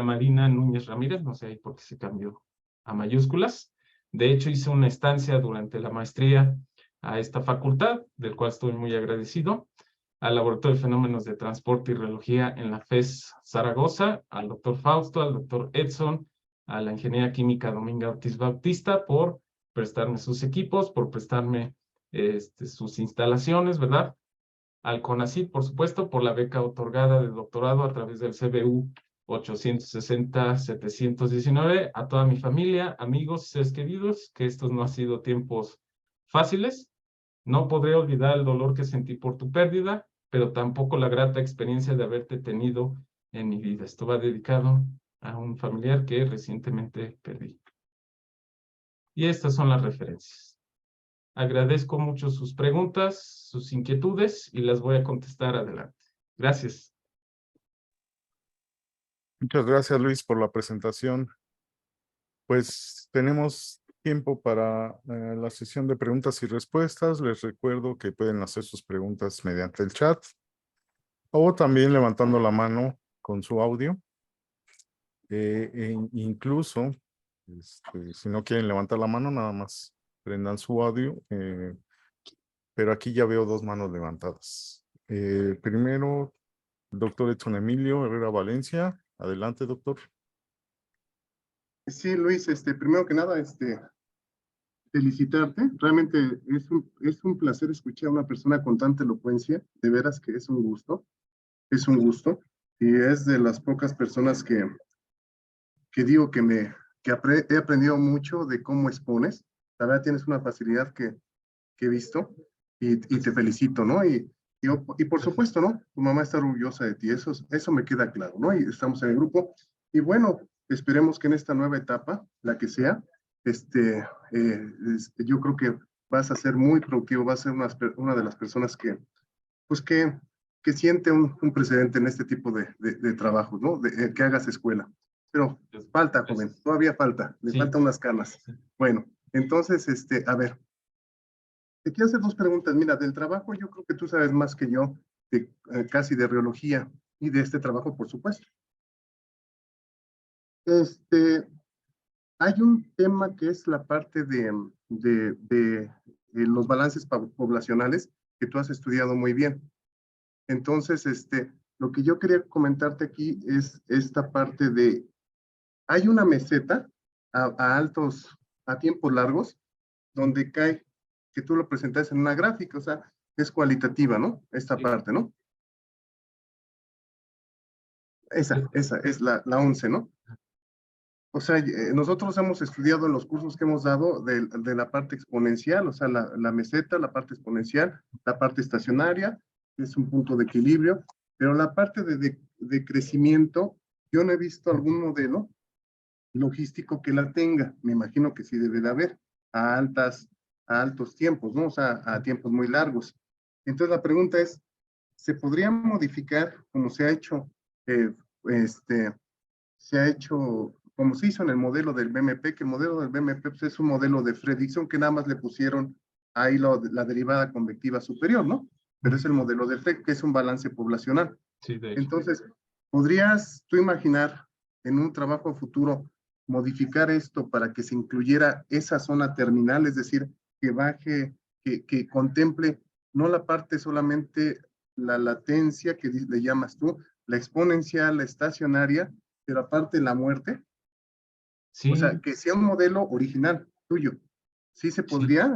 Marina Núñez Ramírez, no sé ahí por qué se cambió a mayúsculas. De hecho, hice una estancia durante la maestría a esta facultad, del cual estoy muy agradecido, al Laboratorio de Fenómenos de Transporte y Reología en la FES Zaragoza, al doctor Fausto, al doctor Edson, a la Ingeniera Química Dominga Ortiz Bautista por prestarme sus equipos, por prestarme sus instalaciones, ¿verdad? Al CONACYT, por supuesto, por la beca otorgada de doctorado a través del CBU 860-719, a toda mi familia, amigos, seres queridos, que estos no han sido tiempos fáciles. No podré olvidar el dolor que sentí por tu pérdida, pero tampoco la grata experiencia de haberte tenido en mi vida. Esto va dedicado a un familiar que recientemente perdí. Y estas son las referencias. Agradezco mucho sus preguntas, sus inquietudes y las voy a contestar adelante. Gracias. Muchas gracias, Luis, por la presentación. Pues tenemos tiempo para la sesión de preguntas y respuestas. Les recuerdo que pueden hacer sus preguntas mediante el chat o también levantando la mano con su audio. Incluso, si no quieren levantar la mano, nada más prendan su audio. Pero aquí ya veo dos manos levantadas. Primero, el doctor Edson Emilio Herrera Valencia. Adelante, doctor. Sí, Luis, primero que nada, felicitarte. Realmente es un placer escuchar a una persona con tanta elocuencia. De veras que es un gusto. Es un gusto. Y es de las pocas personas que digo que he aprendido mucho de cómo expones. La verdad tienes una facilidad que he visto y te felicito, ¿no? Y por supuesto, ¿no? Tu mamá está orgullosa de ti, eso me queda claro, ¿no? Y estamos en el grupo. Y bueno, esperemos que en esta nueva etapa, la que sea, yo creo que vas a ser muy productivo, vas a ser una de las personas pues que siente un precedente en este tipo de trabajos, ¿no? Que hagas escuela. Pero falta, joven, todavía falta, le faltan unas canas. Bueno, entonces, a ver, te quiero hacer dos preguntas. Mira, del trabajo yo creo que tú sabes más que yo, casi de reología y de este trabajo, por supuesto. Hay un tema que es la parte de los balances poblacionales que tú has estudiado muy bien. Entonces, lo que yo quería comentarte aquí es esta parte hay una meseta a tiempos largos, donde cae, que tú lo presentas en una gráfica, o sea, es cualitativa, ¿no? Esta parte, ¿no? Esa es la 11, ¿no? O sea, nosotros hemos estudiado en los cursos que hemos dado de la parte exponencial, o sea, la meseta, la parte exponencial, la parte estacionaria, es un punto de equilibrio, pero la parte de crecimiento, yo no he visto algún modelo logístico que la tenga. Me imagino que sí debe de haber a altos tiempos, ¿no? O sea, a tiempos muy largos. Entonces la pregunta es, ¿se podría modificar como se ha hecho, este, como se hizo en el modelo del BMP, que el modelo del BMP pues, es un modelo de Fredrickson que nada más le pusieron ahí la derivada convectiva superior, ¿no? Pero es el modelo de Freck, que es un balance poblacional. Sí, de hecho. Entonces, ¿podrías tú imaginar en un trabajo futuro modificar esto para que se incluyera esa zona terminal, es decir, que baje, que contemple no la parte solamente la latencia que le llamas tú, la exponencial, la estacionaria, pero aparte la muerte? O Sí, sea, que sea un modelo original tuyo. ¿Sí se sí. podría?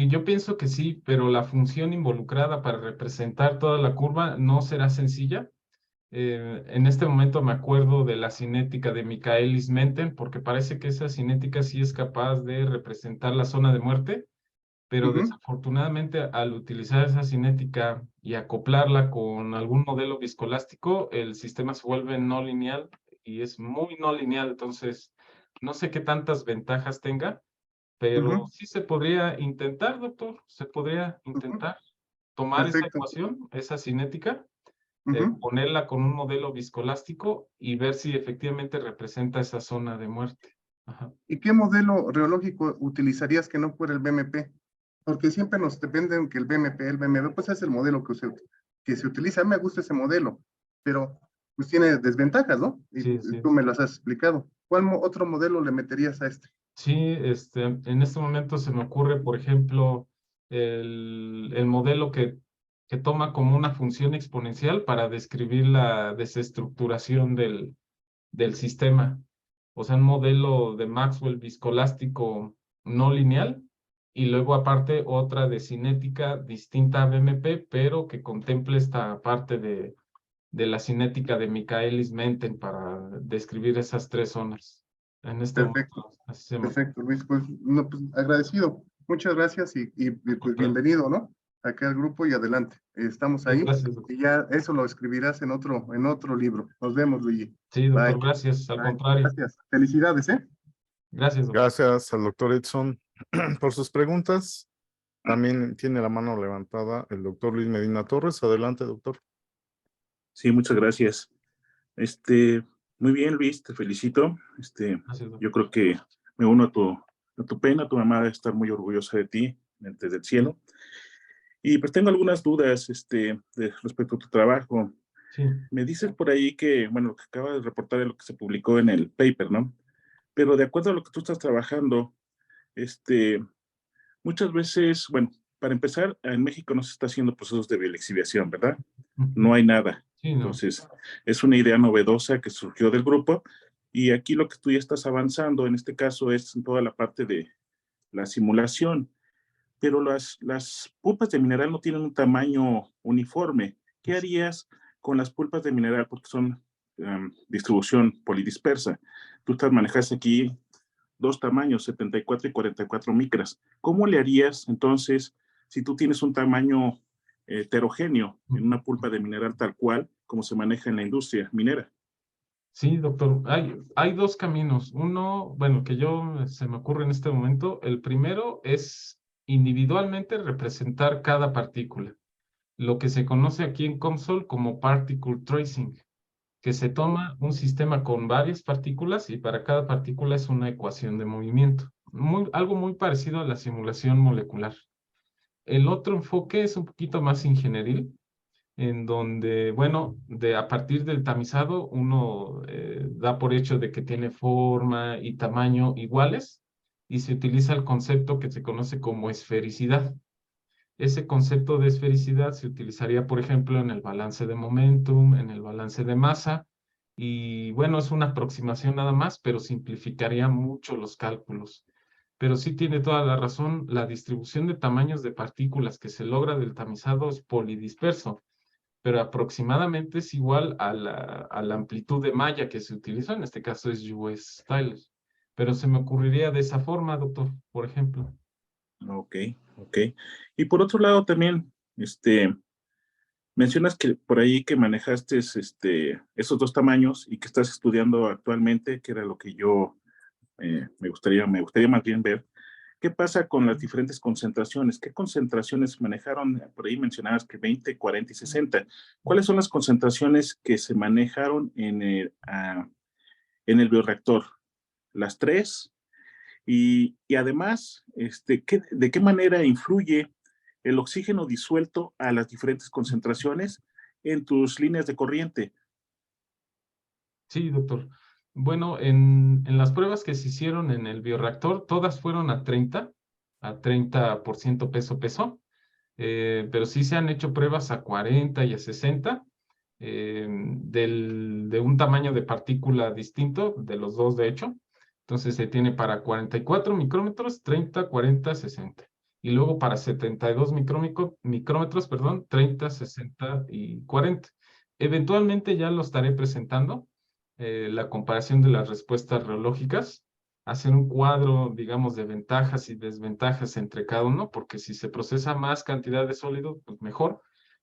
Yo pienso que sí, pero la función involucrada para representar toda la curva no será sencilla. En este momento me acuerdo de la cinética de Michaelis-Menten, porque parece que esa cinética sí es capaz de representar la zona de muerte, pero desafortunadamente al utilizar esa cinética y acoplarla con algún modelo viscoelástico, el sistema se vuelve no lineal y es muy no lineal, entonces no sé qué tantas ventajas tenga, pero sí se podría intentar, doctor, se podría intentar tomar esa Perfecto. ecuación, esa cinética, Ujú. ponerla con un modelo viscoelástico y ver si efectivamente representa esa zona de muerte. Ajá. ¿Y qué modelo reológico utilizarías que no fuera el BMP? Porque siempre nos dependen que el BMP, pues es el modelo que se utiliza. A mí me gusta ese modelo, pero pues tiene desventajas, ¿no? Y Sí, sí. tú me las has explicado. ¿Cuál otro modelo le meterías a este? Sí, en este momento se me ocurre, por ejemplo, el modelo que toma como una función exponencial para describir la desestructuración del sistema. O sea, un modelo de Maxwell viscoelástico no lineal y luego aparte otra de cinética distinta a BMP, pero que contemple esta parte de la cinética de Michaelis-Menten para describir esas tres zonas. En este Perfecto, momento, así se me ocurre. perfecto, Luis. Pues, no, pues agradecido. Muchas gracias pues bienvenido, ¿no? Acá al grupo y adelante. Estamos Sí, ahí gracias, doctor. y ya eso lo escribirás en otro libro. Nos vemos, Luigi. Sí, Bye. doctor, gracias. Al Bye. contrario. Gracias. Felicidades, ¿eh? Gracias, doctor. Gracias al doctor Edson por sus preguntas. También tiene la mano levantada el doctor Luis Medina Torres. Adelante, doctor. Sí, muchas gracias. Muy bien, Luis, te felicito. Gracias, doctor. Yo creo que me uno a tu pena. Tu mamá debe estar muy orgullosa de ti desde el cielo. Y pues tengo algunas dudas, respecto a tu trabajo. Sí, Me dices por ahí que, bueno, lo que acaba de reportar es lo que se publicó en el paper, ¿no? Pero de acuerdo a lo que tú estás trabajando, este, muchas veces, bueno, para empezar, en México no se está haciendo procesos de bioexhibición, ¿verdad? No hay nada. sí, no. Entonces, es una idea novedosa que surgió del grupo y aquí lo que tú ya estás avanzando, en este caso, es en toda la parte de la simulación. Pero las pulpas de mineral no tienen un tamaño uniforme. ¿Qué harías con las pulpas de mineral? Porque son distribución polidispersa. Tú manejas aquí dos tamaños, 74 y 44 micras. ¿Cómo le harías entonces si tú tienes un tamaño heterogéneo en una pulpa de mineral tal cual como se maneja en la industria minera? Sí, doctor. Hay dos caminos. Uno, bueno, que se me ocurre en este momento. El primero es individualmente representar cada partícula, lo que se conoce aquí en COMSOL como particle tracing, que se toma un sistema con varias partículas y para cada partícula es una ecuación de movimiento. Algo muy parecido a la simulación molecular. El otro enfoque es un poquito más ingenieril, en donde, bueno, a partir del tamizado uno da por hecho de que tiene forma y tamaño iguales y se utiliza el concepto que se conoce como esfericidad. Ese concepto de esfericidad se utilizaría, por ejemplo, en el balance de momentum, en el balance de masa, y bueno, es una aproximación nada más, pero simplificaría mucho los cálculos. Pero sí tiene toda la razón, la distribución de tamaños de partículas que se logra del tamizado es polidisperso, pero aproximadamente es igual a la amplitud de malla que se utilizó, en este caso es US Tyler. Pero se me ocurriría de esa forma, doctor, por ejemplo. Ok, ok. Y por otro lado también, Mencionas que por ahí que manejaste esos dos tamaños y que estás estudiando actualmente, que era lo que yo me gustaría más bien ver. ¿Qué pasa con las diferentes concentraciones? ¿Qué concentraciones manejaron? Por ahí mencionabas que 20, 40 y 60. ¿Cuáles son las concentraciones que se manejaron en el bioreactor? ¿Las tres? Y además, ¿de qué manera influye el oxígeno disuelto a las diferentes concentraciones en tus líneas de corriente? Sí, doctor. Bueno, en las pruebas que se hicieron en el bioreactor, todas fueron a 30% peso, pero sí se han hecho pruebas a 40 y a 60, de un tamaño de partícula distinto, de los dos de hecho. Entonces se tiene para 44 micrómetros, 30, 40, 60. Y luego para 72 micrómetros, perdón, 30, 60 y 40. Eventualmente ya lo estaré presentando, la comparación de las respuestas reológicas, hacer un cuadro, digamos, de ventajas y desventajas entre cada uno, porque si se procesa más cantidad de sólido, pues mejor,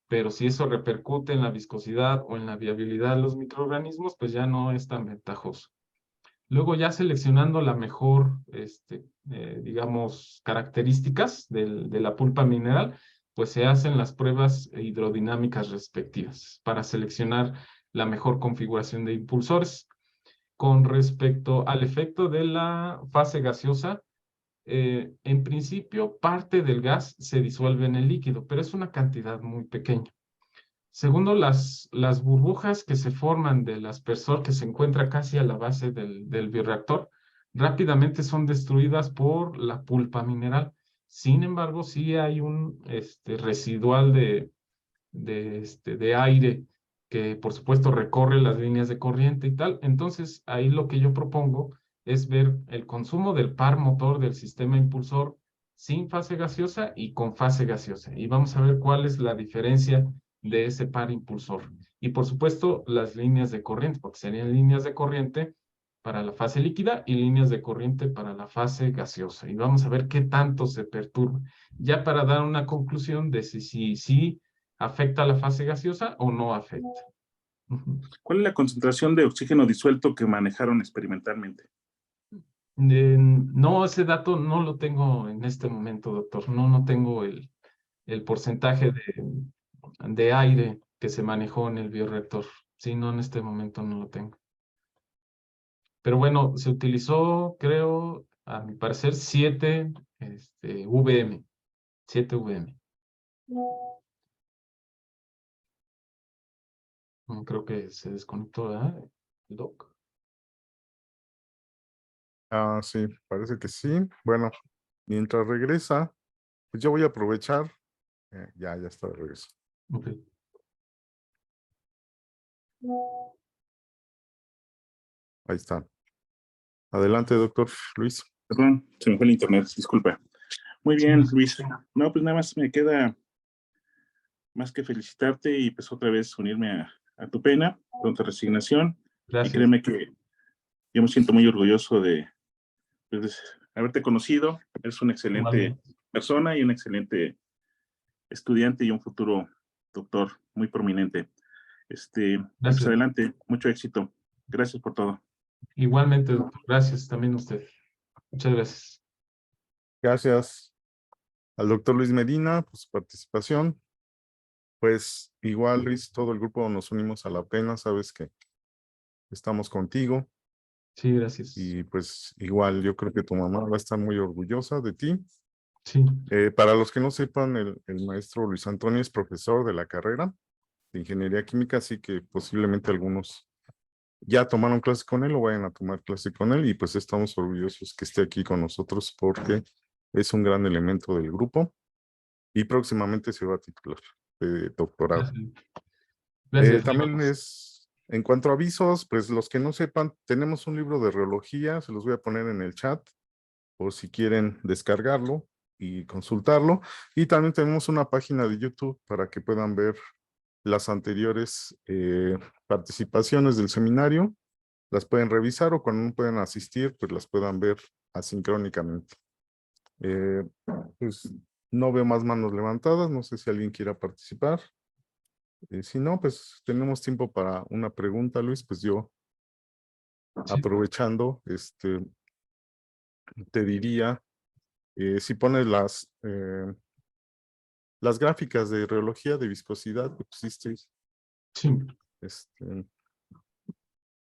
pero si eso repercute en la viscosidad o en la viabilidad de los microorganismos, pues ya no es tan ventajoso. Luego ya seleccionando la mejor, digamos, características de la pulpa mineral, pues se hacen las pruebas hidrodinámicas respectivas para seleccionar la mejor configuración de impulsores. Con respecto al efecto de la fase gaseosa, en principio parte del gas se disuelve en el líquido, pero es una cantidad muy pequeña. Segundo, las burbujas que se forman del aspersor que se encuentra casi a la base del bioreactor rápidamente son destruidas por la pulpa mineral. Sin embargo, sí hay un residual de aire que por supuesto recorre las líneas de corriente y tal. Entonces, ahí lo que yo propongo es ver el consumo del par motor del sistema impulsor sin fase gaseosa y con fase gaseosa. Y vamos a ver cuál es la diferencia de ese par impulsor. Y por supuesto, las líneas de corriente, porque serían líneas de corriente para la fase líquida y líneas de corriente para la fase gaseosa. Y vamos a ver qué tanto se perturba, ya para dar una conclusión de si afecta la fase gaseosa o no afecta. ¿Cuál es la concentración de oxígeno disuelto que manejaron experimentalmente? No, ese dato no lo tengo en este momento, doctor. No tengo el porcentaje de aire que se manejó en el bioreactor. Sí, no, en este momento no lo tengo. Pero bueno, se utilizó, creo, a mi parecer, 7 VM. 7 VM. Creo que se desconectó, ¿verdad? El doc. Ah, sí, parece que sí. Bueno, mientras regresa, pues yo voy a aprovechar. Ya está de regreso. Ok. Ahí está. Adelante, doctor Luis. Perdón, se me fue el internet, disculpa. Muy bien, Luis. No, pues nada más me queda más que felicitarte y pues otra vez unirme a tu pena, pronta resignación. Y Gracias. créeme que yo me siento muy orgulloso de haberte conocido. Eres una excelente Igualmente. persona y un excelente estudiante y un futuro doctor muy prominente. Pues Gracias. adelante, mucho éxito. Gracias por todo. Igualmente, doctor. Gracias también a usted. Muchas gracias. Gracias al doctor Luis Medina por su participación. Pues igual, Luis, todo el grupo nos unimos a la pena, sabes que estamos contigo Sí, gracias. y pues igual yo creo que tu mamá va a estar muy orgullosa de ti. Sí, Para los que no sepan, el maestro Luis Antonio es profesor de la carrera de Ingeniería Química, así que posiblemente algunos ya tomaron clase con él o vayan a tomar clase con él y pues estamos orgullosos que esté aquí con nosotros porque es un gran elemento del grupo y próximamente se va a titular de doctorado. gracias. Gracias. También en cuanto a avisos, pues los que no sepan, tenemos un libro de reología, se los voy a poner en el chat por si quieren descargarlo y consultarlo. Y también tenemos una página de YouTube para que puedan ver las anteriores participaciones del seminario. Las pueden revisar o cuando no pueden asistir, pues las puedan ver asincrónicamente. Pues no veo más manos levantadas, no sé si alguien quiera participar. Si no, pues tenemos tiempo para una pregunta, Luis. Pues yo, Sí. aprovechando, te diría, si pones las gráficas de reología de viscosidad que pusiste, Sí.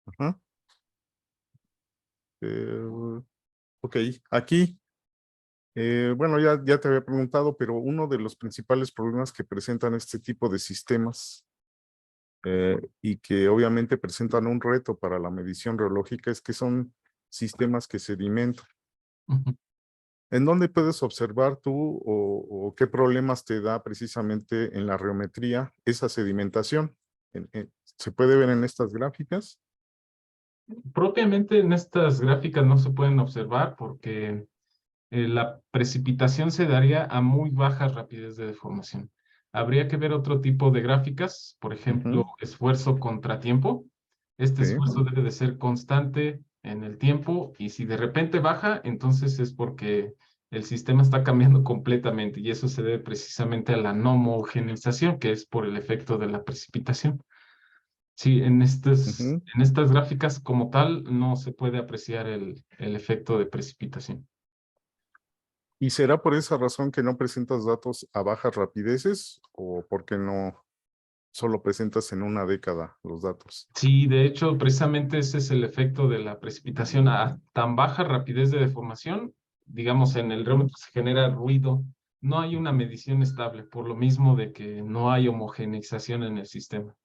ajá. Ok, aquí, bueno, ya te había preguntado, pero uno de los principales problemas que presentan este tipo de sistemas y que obviamente presentan un reto para la medición reológica es que son sistemas que sedimentan. Ujú. ¿En dónde puedes observar tú o qué problemas te da precisamente en la reometría esa sedimentación? ¿Se puede ver en estas gráficas? Propiamente en estas gráficas no se pueden observar porque la precipitación se daría a muy baja rapidez de deformación. Habría que ver otro tipo de gráficas, por ejemplo, Ujú, esfuerzo contra tiempo. Este sí, esfuerzo debe de ser constante en el tiempo y si de repente baja, entonces es porque el sistema está cambiando completamente y eso se debe precisamente a la no homogeneización, que es por el efecto de la precipitación. Sí, ujú. en estas gráficas como tal no se puede apreciar el efecto de precipitación. ¿Y será por esa razón que no presentas datos a bajas rapideces o porque no solo presentas en una década los datos? Sí, de hecho, precisamente ese es el efecto de la precipitación a tan baja rapidez de deformación. Digamos, en el reómetro se genera ruido. No hay una medición estable, por lo mismo de que no hay homogeneización en el sistema.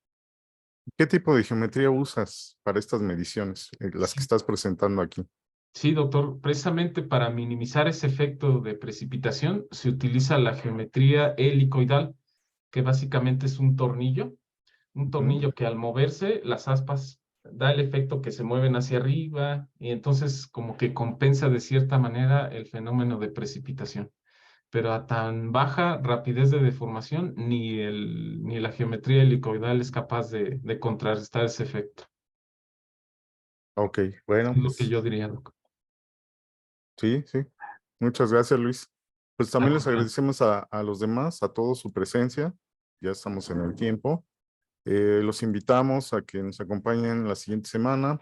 ¿Qué tipo de geometría usas para estas mediciones, las que Sí, estás presentando aquí? sí, doctor. Precisamente para minimizar ese efecto de precipitación se utiliza la geometría helicoidal, que básicamente es un Ujú. tornillo que al moverse las aspas da el efecto que se mueven hacia arriba y entonces como que compensa de cierta manera el fenómeno de precipitación. Pero a tan baja rapidez de deformación ni la geometría helicoidal es capaz de contrarrestar ese efecto. Ok, bueno, Es lo que pues yo diría, Doc. sí, sí. Muchas gracias, Luis. Pues Al también les contrario. agradecemos a los demás, a todos su presencia. Ya estamos en el tiempo. Los invitamos a que nos acompañen la siguiente semana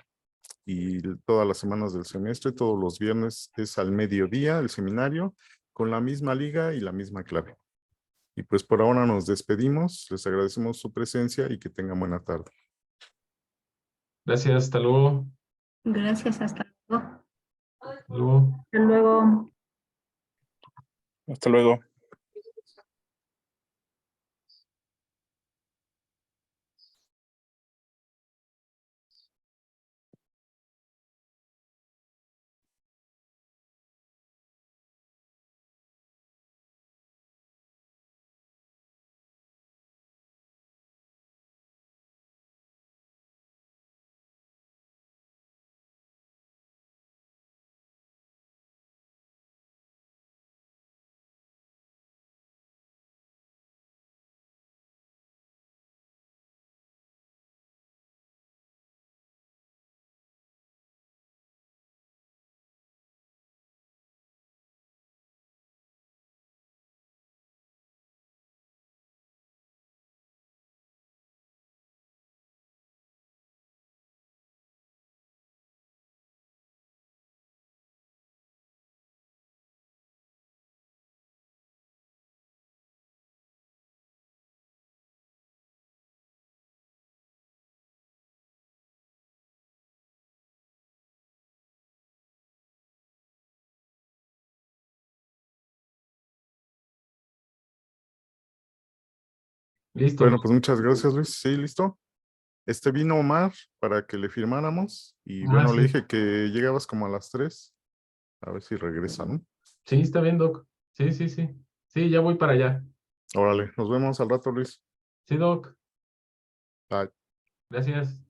y todas las semanas del semestre. Todos los viernes es al mediodía el seminario con la misma liga y la misma clave. Y pues por ahora nos despedimos. Les agradecemos su presencia y que tengan buena tarde. Gracias, hasta luego. Gracias, hasta luego. Hasta luego. Hasta luego. Hasta luego. Listo, Bueno, Doc. pues muchas gracias, Luis. Sí, listo. Vino Omar para que le firmáramos y Ah, bueno, le sí. dije que llegabas como a las 3. A ver si regresa, ¿no? Sí, está bien, Doc. Sí, sí, sí. Sí, ya voy para allá. Órale, nos vemos al rato, Luis. Sí, Doc. Bye. Gracias.